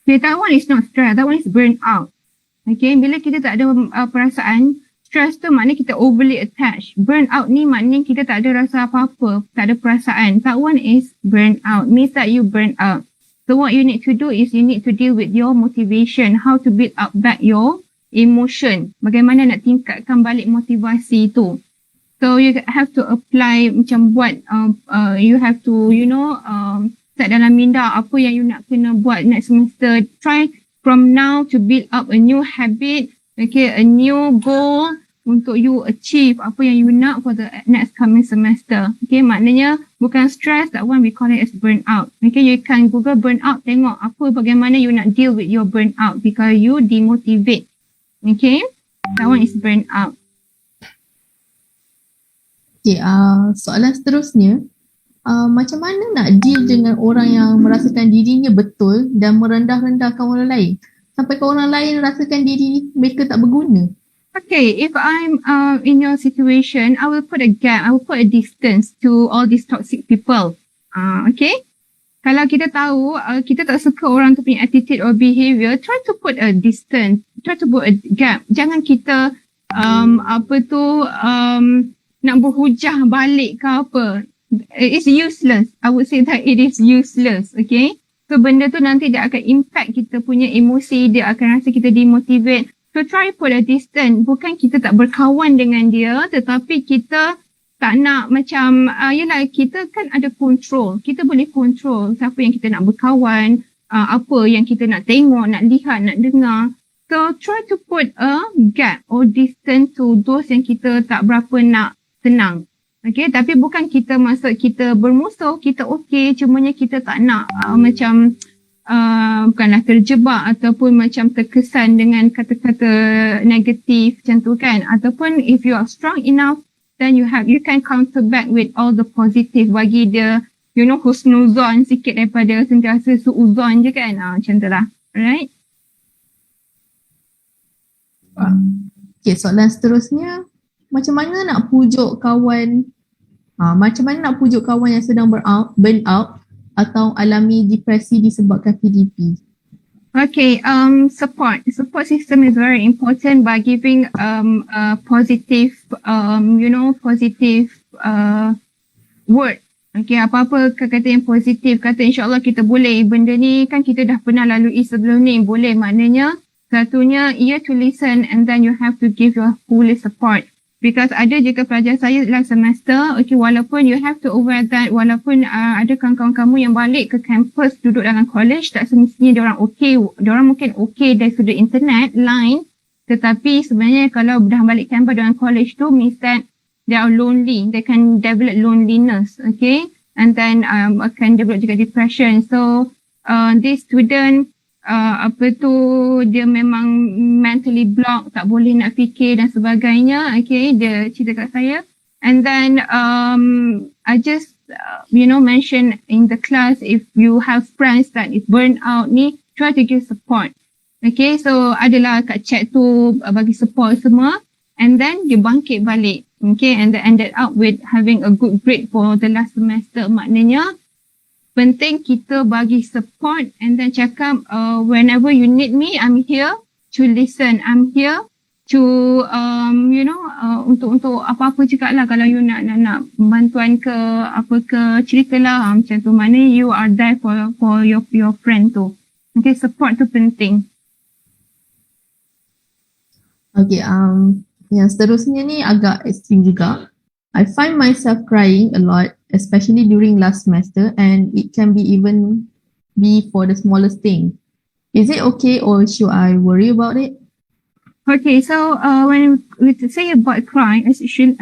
S6: Okay, that one is not stress. That one is burn out. Okay, bila kita tak ada perasaan, stress tu maknanya kita overly attached. Burn out ni maknanya kita tak ada rasa apa-apa, tak ada perasaan. That one is burn out. Means that you burn out. So what you need to do is you need to deal with your motivation. How to build up back your emotion. Bagaimana nak tingkatkan balik motivasi tu. So you have to apply macam buat, you have to set dalam minda apa yang you nak kena buat next semester. Try from now to build up a new habit, okay, a new goal untuk you achieve apa yang you nak for the next coming semester. Okay, maknanya bukan stress, that one we call it as burnout. Okay, you can Google burnout, tengok bagaimana you nak deal with your burnout because you demotivate. Okay, that one is burnout.
S4: Okay, soalan seterusnya, macam mana nak deal dengan orang yang merasakan dirinya betul dan merendah-rendahkan orang lain sampai ke orang lain rasakan diri mereka tak berguna?
S6: Okay, if I'm in your situation, I will put a gap, I will put a distance to all these toxic people. Okay, kalau kita tahu kita tak suka orang tu punya attitude or behavior, try to put a distance, try to put a gap. Jangan kita nak berhujah balik ke apa. It's useless. I would say that it is useless. Okay. So benda tu nanti dia akan impact kita punya emosi. Dia akan rasa kita demotivate. So try put a distance. Bukan kita tak berkawan dengan dia. Tetapi kita tak nak macam, yelah kita kan ada control. Kita boleh control siapa yang kita nak berkawan. Apa yang kita nak tengok, nak lihat, nak dengar. So try to put a gap or distance to those yang kita tak berapa nak senang. Okay, tapi bukan kita maksud kita bermusuh, kita okay, cumanya kita tak nak bukanlah terjebak ataupun macam terkesan dengan kata-kata negatif macam tu kan. Ataupun if you are strong enough, then you can counter back with all the positive, bagi dia, husnuzon sikit daripada sentiasa suuzon je kan. Macam tu lah. Alright?
S4: Okay, soalan seterusnya. macam mana nak pujuk kawan yang sedang burn out atau alami depresi disebabkan PDP?
S6: Okay, support system is very important by giving a positive, positive word. Okay, apa-apa kata yang positif, kata insyaAllah kita boleh, benda ni kan kita dah pernah lalui sebelum ni, boleh, maknanya satunya, you to listen and then you have to give your full support. Because ada juga pelajar saya last semester, okay, walaupun you have to aware that, walaupun ada kawan-kawan kamu yang balik ke kampus, duduk dalam college, tak semestinya diorang okay, diorang mungkin okay dari sudut internet, line, tetapi sebenarnya kalau dah balik kampus dalam college tu, means that they are lonely, they can develop loneliness, okay, and then akan develop juga depression. So this student dia memang mentally blocked, tak boleh nak fikir dan sebagainya, okay, dia cerita kat saya. And then I just mention in the class, if you have friends that is burnt out ni, try to give support. Okay, so adalah kat chat tu bagi support semua, and then dia bangkit balik. Okay, and they ended up with having a good grade for the last semester. Maknanya penting kita bagi support and then cakap whenever you need me, I'm here to listen. I'm here to untuk apa-apa cakap lah, kalau you nak bantuan ke apa ke, ceritalah macam tu. Maknanya you are there for your friend tu. Okay, support tu penting.
S4: Okay, yang seterusnya ni agak ekstrim juga. I find myself crying a lot, especially during last semester, and it can be even be for the smallest thing. Is it okay or should I worry about it?
S6: Okay, so when we say about cry, I should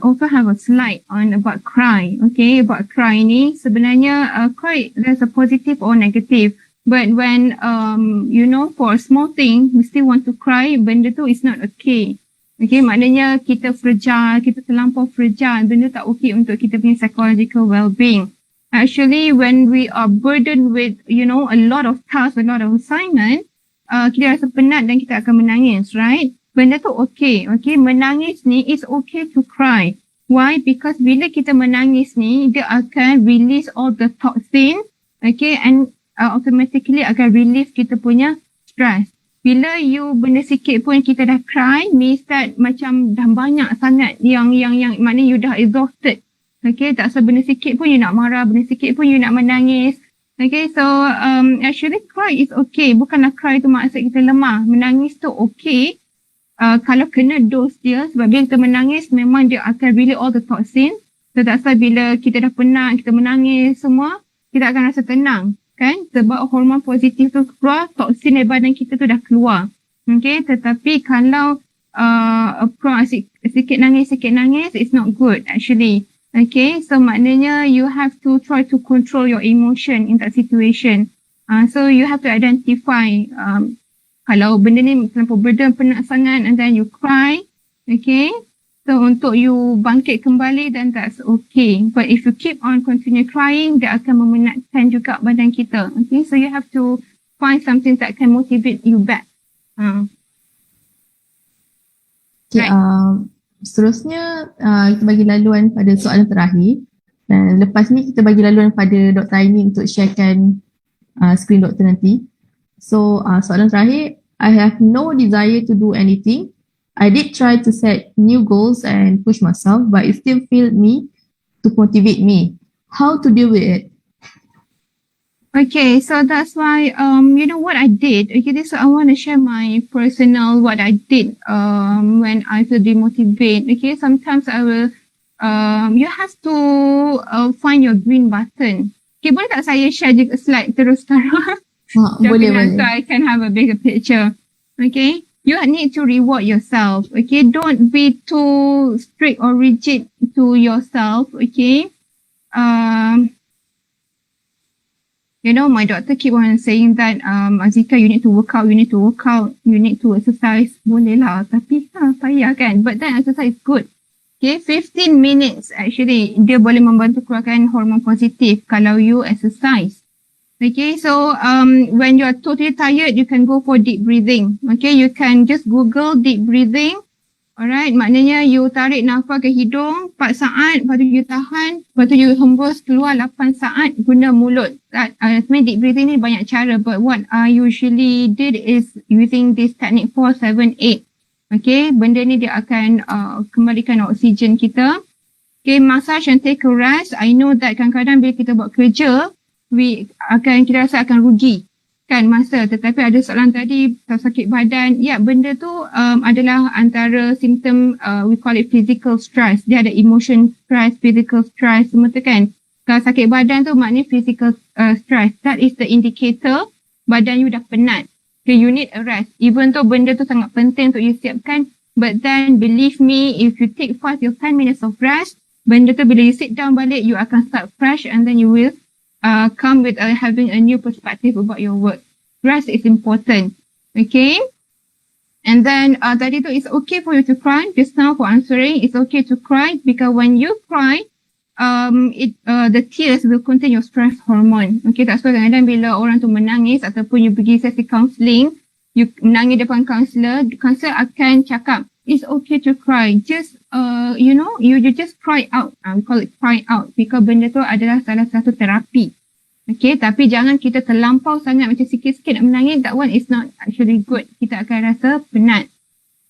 S6: also have a slide on about cry. Okay, about cry ni sebenarnya cry there's a positive or negative. But when for a small thing we still want to cry, benda tu is not okay. Okay, maknanya kita fragile, kita terlampau fragile, benda tak okay untuk kita punya psychological well-being. Actually, when we are burdened with, a lot of tasks, a lot of assignment, kita rasa penat dan kita akan menangis, right? Benda tu okay, menangis ni, it's okay to cry. Why? Because bila kita menangis ni, dia akan release all the toxin, okay, and automatically akan relieve kita punya stress. Bila you benda sikit pun kita dah cry, means that macam dah banyak sangat yang maknanya you dah exhausted. Okay, tak sebab benda sikit pun you nak marah, benda sikit pun you nak menangis. Okay, so actually cry is okay. Bukanlah cry tu maksud kita lemah. Menangis tu okay. Kalau kena dose dia, sebab bila kita menangis memang dia akan release all the toxin. So that's why bila kita dah penat, kita menangis semua, kita akan rasa tenang. Kan, sebab hormon positif tu keluar, toksin dari badan kita tu dah keluar. Okay, tetapi kalau sikit nangis, it's not good actually. Okay, so maknanya you have to try to control your emotion in that situation. So you have to identify kalau benda ni terlampau burden, penat sangat, and then you cry. Okay, so untuk you bangkit kembali, then that's okay. But if you keep on continue crying, dia akan memenatkan juga badan kita. Okay, so you have to find something that can motivate you back.
S4: Okay, seterusnya kita bagi laluan pada soalan terakhir. Dan lepas ni kita bagi laluan pada Dr. Aini untuk sharekan skrin doktor nanti. So soalan terakhir, I have no desire to do anything. I did try to set new goals and push myself, but it still failed me to motivate me. How to deal with it?
S6: Okay, so that's why, what I did. Okay, so I want to share my personal, what I did when I feel demotivated. Okay, sometimes I will, you have to find your green button. Okay, boleh tak saya share juga slide terus sekarang?
S4: Boleh.
S6: So I can have a bigger picture. Okay. You need to reward yourself, okay? Don't be too strict or rigid to yourself, okay? My doctor keep on saying that, Azika, you need to work out, you need to exercise. Boleh lah, tapi payah kan? But then exercise is good. Okay, 15 minutes actually, dia boleh membantu keluarkan hormon positif kalau you exercise. Okay, so when you are totally tired, you can go for deep breathing. Okay, you can just Google deep breathing. Alright, maknanya you tarik nafas ke hidung 4 saat, lepas tu you tahan, lepas tu you hembus keluar 8 saat guna mulut. Sebenarnya deep breathing ni banyak cara, but what I usually did is using this technique 4-7-8. Okay, benda ni dia akan kembalikan oksigen kita. Okay, massage and take a rest. I know that kadang-kadang bila kita buat kerja, kita rasa akan rugi kan masa, tetapi ada soalan tadi sakit badan, ya benda tu adalah antara simptom, we call it physical stress. Dia ada emotion stress, physical stress, semua tu kan. Kalau sakit badan tu maknanya physical stress. That is the indicator badan you dah penat. Okay, you need a rest. Even though benda tu sangat penting untuk you siapkan, but then believe me, if you take 5 or 10 minutes of rest, benda tu bila you sit down balik, you akan start fresh and then you will come with having a new perspective about your work. Rest is important. Okay. And then tadi tu, it's okay for you to cry. Just now for answering, it's okay to cry because when you cry, the tears will contain your stress hormone. Okay, tak sebab kadang-kadang bila orang tu menangis ataupun you pergi sesi counselling, you menangis depan kaunselor akan cakap, it's okay to cry. Just, you just cry out. We call it cry out because benda tu adalah salah satu terapi. Okay, tapi jangan kita terlampau sangat macam sikit-sikit nak menangis. That one is not actually good. Kita akan rasa penat.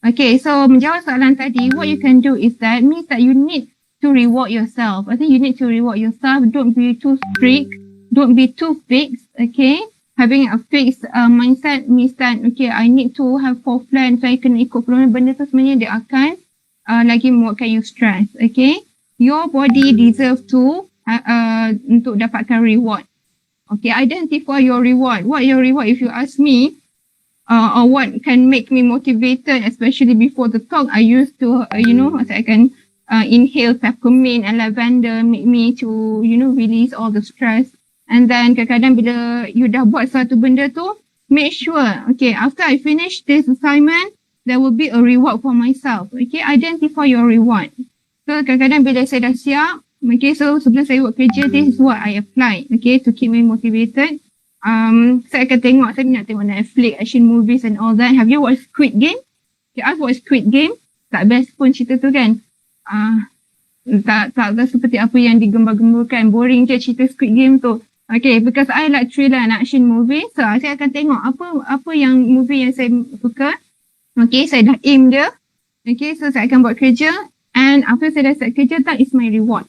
S6: Okay, so menjawab soalan tadi, what you can do is that means that you need to reward yourself. I think you need to reward yourself. Don't be too strict. Don't be too fixed. Okay, having a fixed mindset means that, okay, I need to have 4 plans. Saya kena ikut program. Benda tu sebenarnya dia akan lagi membuatkan you stress. Okay, your body deserve to untuk dapatkan reward. Okay, identify your reward. What your reward if you ask me, or what can make me motivated, especially before the talk, I used to, I can inhale peppermint and lavender, make me to, release all the stress. And then kadang-kadang bila you dah buat satu benda tu, make sure, okay, after I finish this assignment, there will be a reward for myself. Okay, identify your reward. So kadang-kadang bila saya dah siap, okay, so sebelum saya buat kerja, this is what I apply, okay, to keep me motivated. Saya akan tengok, saya nak tengok Netflix, action movies and all that. Have you watched Squid Game? Okay, I've watched Squid Game. Tak best pun cerita tu kan. Tak seperti apa yang digembar-gemburkan. Boring je cerita Squid Game tu. Okay, because I like thriller and action movie. So, saya akan tengok apa yang movie yang saya suka. Okay, saya dah aim dia. Okay, so saya akan buat kerja. And after saya dah start kerja, that is my reward.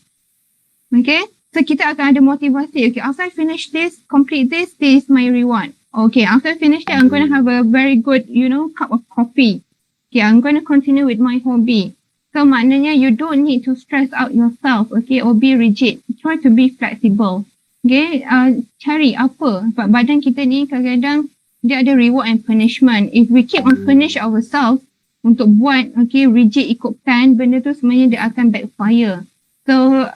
S6: Okay, so kita akan ada motivasi. Okay, after I finish this, complete this is my reward. Okay, after I finish that, I'm going to have a very good, cup of coffee. Okay, I'm going to continue with my hobby. So, maknanya you don't need to stress out yourself, okay, or be rigid. Try to be flexible. Okay, cari apa. Sebab badan kita ni kadang-kadang dia ada reward and punishment. If we keep on punish ourselves untuk buat, okay, rigid ikut plan, benda tu sebenarnya dia akan backfire. So,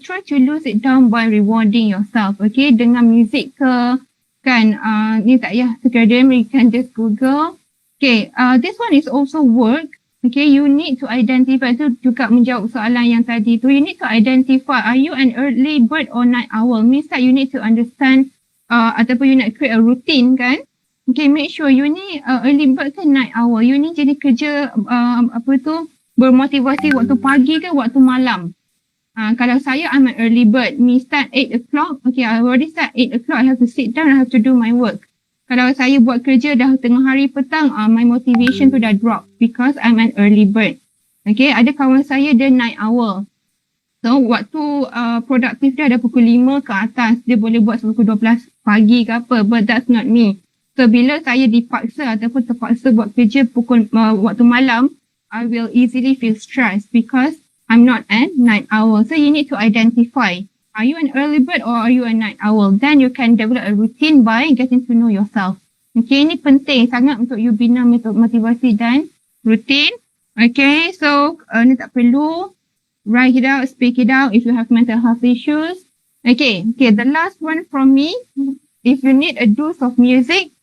S6: try to lose it down by rewarding yourself, okay? Dengan music ke, kan, ni tak payah sekadar, you can just Google. Okay, this one is also work. Okay, you need to identify, tu juga menjawab soalan yang tadi tu. You need to identify, are you an early bird or night owl? Means that you need to understand, ataupun you nak create a routine, kan? Okay, make sure you ni early bird ke night owl. You ni jadi kerja, bermotivasi waktu pagi ke waktu malam. Kalau saya, I'm an early bird. Me start 8 o'clock. Okay, I already start 8 o'clock. I have to sit down. I have to do my work. Kalau saya buat kerja dah tengah hari petang, my motivation tu dah drop because I'm an early bird. Okay, ada kawan saya dia night owl. So, waktu produktif dia ada pukul 5 ke atas. Dia boleh buat sampai pukul 12 pagi ke apa. But that's not me. So, bila saya dipaksa ataupun terpaksa buat kerja pukul waktu malam, I will easily feel stressed because I'm not a night owl. So you need to identify, are you an early bird or are you a night owl? Then you can develop a routine by getting to know yourself. Okay, ini penting sangat untuk you bina motivasi dan routine. Okay, so ni tak perlu write it out, speak it out if you have mental health issues. Okay, the last one from me, if you need a dose of music,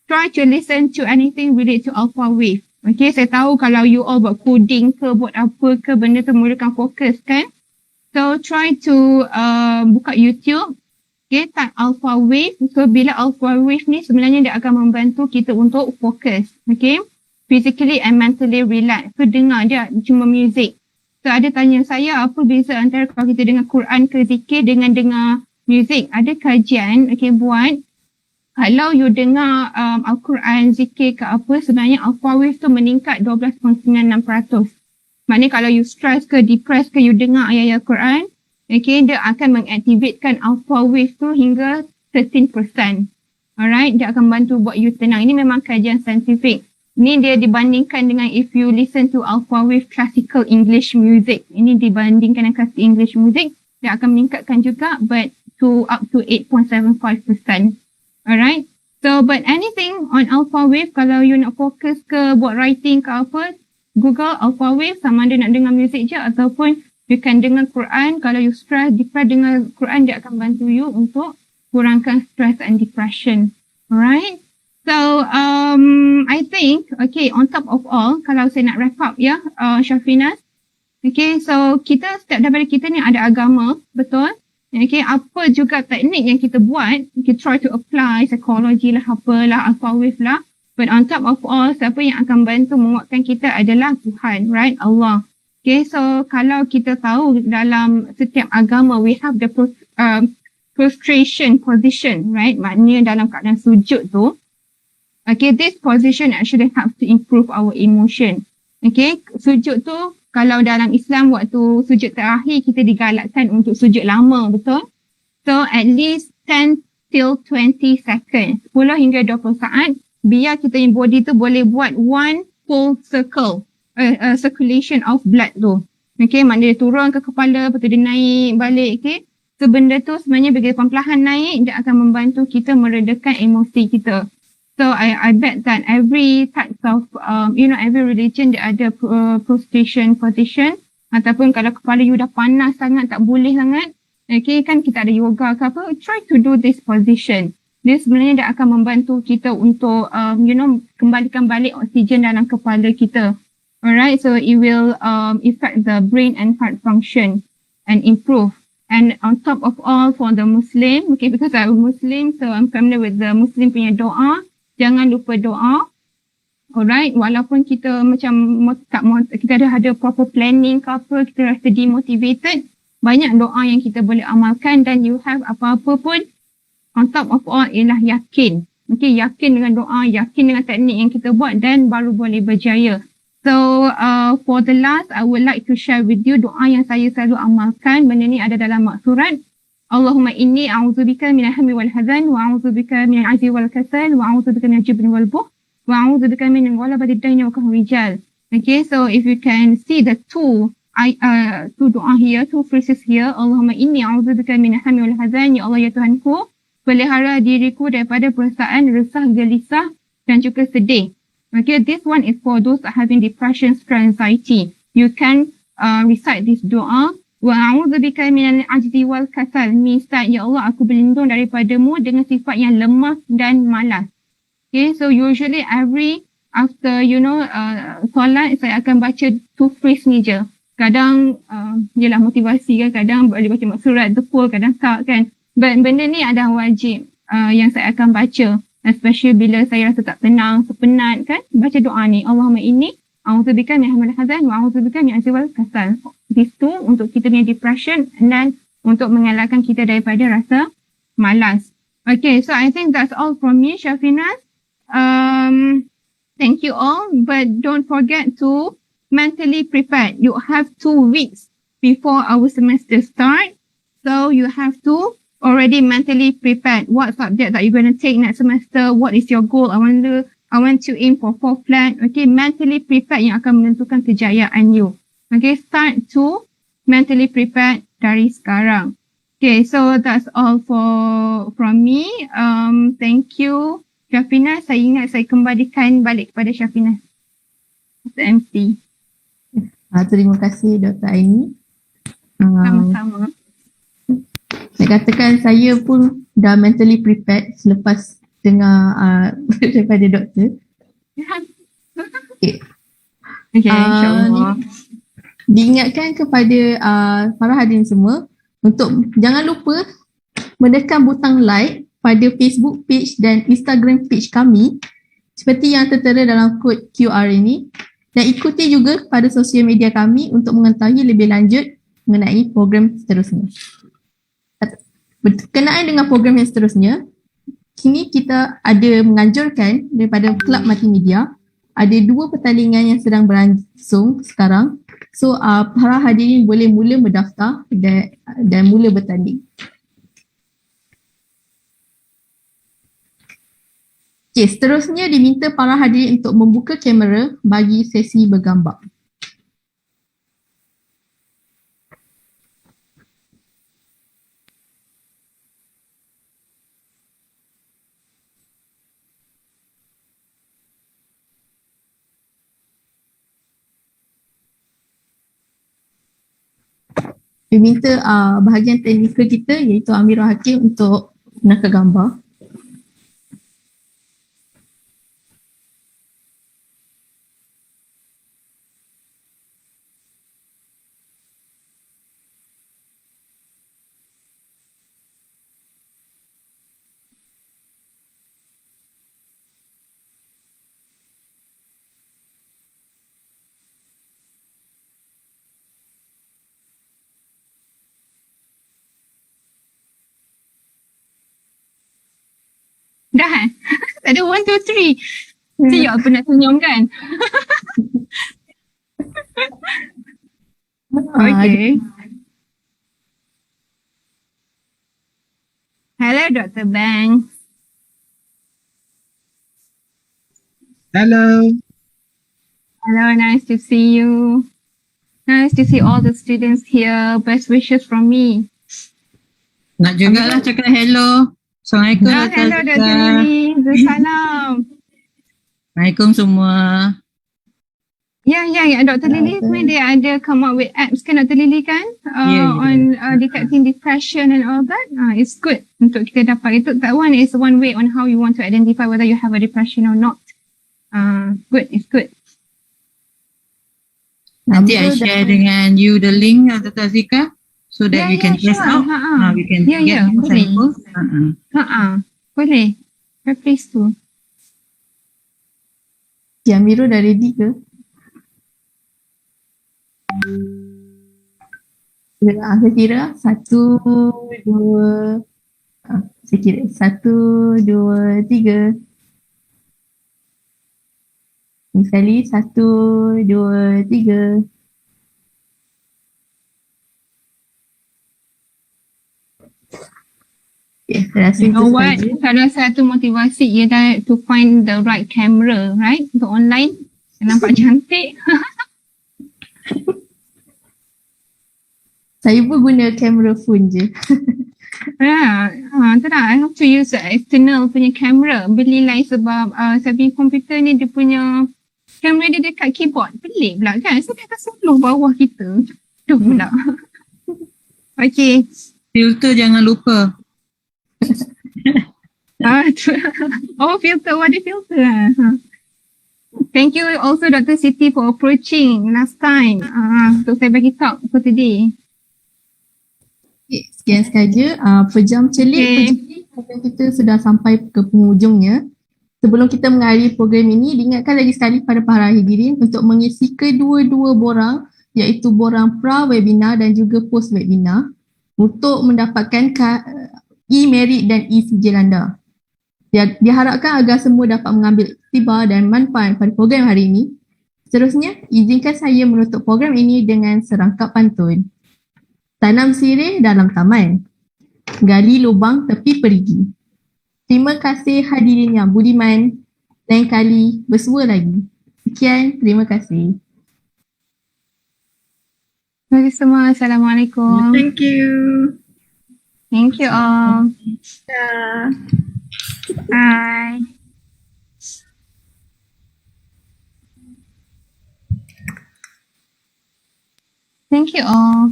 S6: try to listen to anything related to alpha wave. Okay, saya tahu kalau you all buat coding ke, buat apa ke, benda tu mulakan fokus kan. So, try to buka YouTube. Okay, type alpha wave. So, bila alpha wave ni sebenarnya dia akan membantu kita untuk fokus. Okay. physically and mentally relax. So dengar dia cuma music. So ada tanya saya apa beza antara kalau kita dengar Quran ke zikir dengan dengar music. Ada kajian buat kalau you dengar Al-Quran, zikir ke apa, sebenarnya alpha wave tu meningkat 12.96%. Maknanya kalau you stress ke depressed ke you dengar ayat-ayat Quran, dia akan mengaktifkan alpha wave tu hingga 13%. Alright, dia akan bantu buat you tenang. Ini memang kajian saintifik. Ini dia dibandingkan dengan if you listen to alpha wave classical English music. Ini dibandingkan dengan classical English music, dia akan meningkatkan juga but to up to 8.75%. Alright, so but anything on alpha wave, kalau you nak fokus ke buat writing ke apa, Google alpha wave, sama ada nak dengar music je ataupun you can dengar Quran. Kalau you stress, depressed, dengar Quran, dia akan bantu you untuk kurangkan stress and depression. Alright, so I think, on top of all, kalau saya nak wrap up Syafinas, so kita, setiap daripada kita ni ada agama, betul? Apa juga teknik yang kita buat, kita try to apply psikologi lah, apalah, alpha wave lah. But on top of all, siapa yang akan bantu menguatkan kita adalah Tuhan, right? Allah. So kalau kita tahu dalam setiap agama, we have the prostration position, right? Maknanya dalam keadaan sujud tu, this position actually helps to improve our emotion. Sujud tu, kalau dalam Islam waktu sujud terakhir kita digalakkan untuk sujud lama, betul? So at least 10 till 20 seconds, 10 hingga 20 saat, biar kita yang body tu boleh buat one full circle, circulation of blood tu. Maknanya dia turun ke kepala, lepas tu dia naik balik, So benda tu sebenarnya bila perlahan naik, dia akan membantu kita meredakan emosi kita. So I bet that every type of, every religion dia ada prostration position. Ataupun kalau kepala you dah panas sangat, tak boleh sangat. Kan kita ada yoga ke apa. Try to do this position. Dia sebenarnya dia akan membantu kita untuk, kembalikan balik oksigen dalam kepala kita. Alright, so it will affect the brain and heart function and improve. And on top of all for the Muslim, because I'm Muslim, so I'm familiar with the Muslim punya doa. Jangan lupa doa. Alright, walaupun kita macam kita ada proper planning ke apa, kita rasa demotivated, banyak doa yang kita boleh amalkan dan you have apa-apa pun on top of all ialah yakin. Yakin dengan doa, yakin dengan teknik yang kita buat dan baru boleh berjaya. So for the last, I would like to share with you doa yang saya selalu amalkan. Benda ni ada dalam maksurat. Allahumma inni a'udzubika minal hammi wal hazan wa a'udzubika minal ajzi wal kasal wa a'udzubika minal jubni wal bukhl wa a'udzubika min ghalabati ad-dayn wa qahri rijal. So if you can see the two doa here, two phrases here. Allahumma inni a'udzubika minal hammi wal hazan, ya Allah ya Tuhanku, pelihara diriku daripada perasaan resah, gelisah dan juga sedih. This one is for those having depression, stress, anxiety. You can recite this doa. Wa a'udzubika minal ajzi wal kasal, means that ya Allah, aku berlindung daripadamu dengan sifat yang lemah dan malas. So usually after solat saya akan baca two phrase ni je. Kadang yelah motivasi kan, kadang boleh baca maksurat the full, kadang tak kan. But benda ni adalah wajib yang saya akan baca, especially bila saya rasa tak tenang, sepenat kan, baca doa ni. Allahumma inni a'udzubika min hamil hazan wa a'udzubika min ajzi wal kasal. These two untuk kita punya depression dan untuk mengelakkan kita daripada rasa malas. So I think that's all from me, Syafinas. Thank you all, but don't forget to mentally prepare. You have 2 weeks before our semester start, so you have to already mentally prepare what subject that you're going to take next semester. What is your goal? I want to aim for 4 flat. Mentally prepare yang akan menentukan kejayaan you. Start to mentally prepare dari sekarang. So that's all from me. Thank you, Syafinas. Saya ingat saya kembalikan balik kepada Syafinas, MC.
S4: Terima kasih Dr. Aini.
S6: Sama-sama.
S4: Saya katakan saya pun dah mentally prepared selepas dengar daripada doktor.
S6: InsyaAllah.
S4: Diingatkan kepada para hadirin semua untuk jangan lupa menekan butang like pada Facebook page dan Instagram page kami seperti yang tertera dalam kod QR ini, dan ikuti juga pada sosial media kami untuk mengetahui lebih lanjut mengenai program seterusnya. Berkenaan dengan program yang seterusnya, kini kita ada menganjurkan daripada Kelab Multimedia, ada 2 pertandingan yang sedang berlangsung sekarang. So para hadirin boleh mula mendaftar dan mula bertanding. Okay, seterusnya diminta para hadirin untuk membuka kamera bagi sesi bergambar. Diminta bahagian teknikal kita iaitu Amirah Hakim untuk menangkap gambar.
S6: Dah kan? Tak ada 1, 2, 3. Siap apa nak senyum kan? Okay. Hello Dr. Banks.
S7: Hello.
S6: Hello, nice to see you. Nice to see all the students here. Best wishes from me.
S7: Nak jugalah cakap hello. Assalamualaikum.
S6: Hello Dr. Lily. Salam.
S7: Assalamualaikum semua.
S6: Ya, Dr. Lily sebenarnya dia ada come up with apps kan Dr. Lily kan? On detecting depression and all that. It's good untuk kita dapat itu. That one is one way on how you want to identify whether you have a depression or not. Good, it's good.
S7: Nanti I share dengan you the link Dr. Azika so that you can test out. We can get more samples.
S6: Boleh. Very pleased to.
S4: Amirul dah ready ke? Saya kira 1, 2, saya kira 1, 2, 3. Sekali 1, 2, 3. Okay, saya rasa
S6: You know
S4: itu
S6: what?
S4: sahaja.
S6: Salah satu motivasi ialah to find the right camera, right? Untuk online. Nampak cantik.
S4: Saya pun guna kamera phone je.
S6: Tak nak. I have to use the external punya kamera. Beli lain sebab saya punya komputer ni dia punya kamera dia dekat keyboard. Pelik pula kan? So dia akan suluh bawah kita. Tu pula. Okay.
S7: Filter jangan lupa.
S6: Filter. What is filter? Thank you also Dr. Siti for approaching last time. So saya bagi talk for today.
S4: Okay, sekian sahaja. Pejam celik program kita sudah sampai ke penghujungnya. Sebelum kita mengakhiri program ini, diingatkan lagi sekali pada para hadirin untuk mengisi kedua-dua borang iaitu borang pra-webinar dan juga post-webinar untuk mendapatkan e-merit dan e-sijil anda. Diharapkan agar semua dapat mengambil iktibar dan manfaat pada program hari ini. Seterusnya, izinkan saya menutup program ini dengan serangkap pantun. Tanam sirih dalam taman, gali lubang tepi perigi. Terima kasih hadirin yang budiman. Lain kali bersua lagi. Sekian, terima kasih.
S6: Terima kasih semua. Assalamualaikum.
S5: Thank you.
S6: Thank you all. Bye. Thank you all.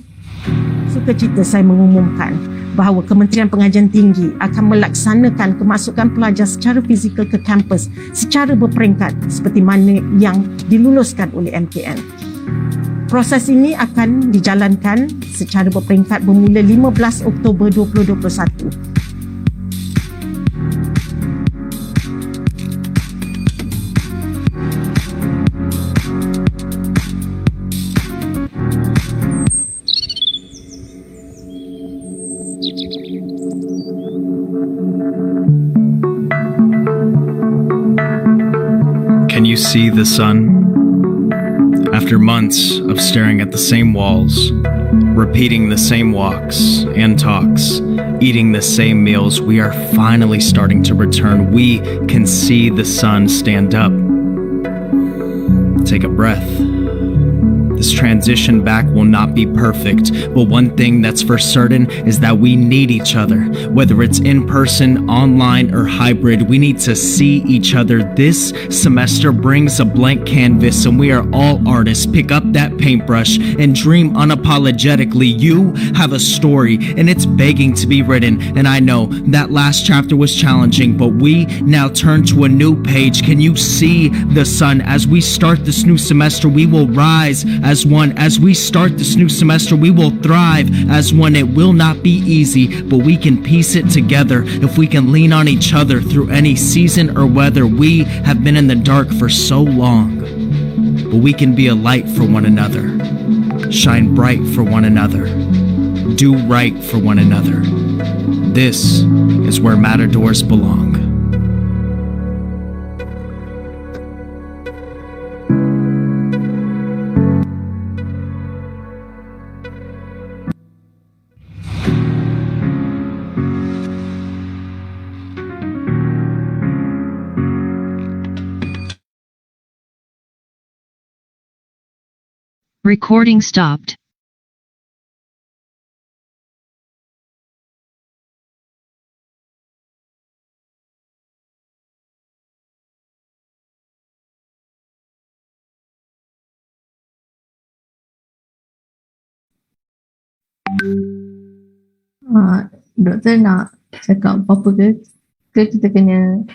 S1: Sukacita saya mengumumkan bahawa Kementerian Pengajian Tinggi akan melaksanakan kemasukan pelajar secara fizikal ke kampus secara berperingkat seperti mana yang diluluskan oleh MKN. Proses ini akan dijalankan secara berperingkat bermula 15 Oktober 2021.
S3: you see the sun? After months of staring at the same walls, repeating the same walks and talks, eating the same meals, we are finally starting to return. We can see the sun stand up. Take a breath. This transition back will not be perfect, but one thing that's for certain is that we need each other. Whether it's in person, online, or hybrid, we need to see each other. This semester brings a blank canvas, and we are all artists. Pick up that paintbrush and dream unapologetically. You have a story, and it's begging to be written. And I know that last chapter was challenging, but we now turn to a new page. Can you see the sun? As we start this new semester, we will rise as one. As we start this new semester, we will thrive as one. It will not be easy, but we can piece it together if we can lean on each other through any season or weather. We have been in the dark for so long, but we can be a light for one another, shine bright for one another, do right for one another. This is where matadors belong.
S2: Recording stopped.
S4: Doktor nak cakap apa-apa ke? Ke kita kena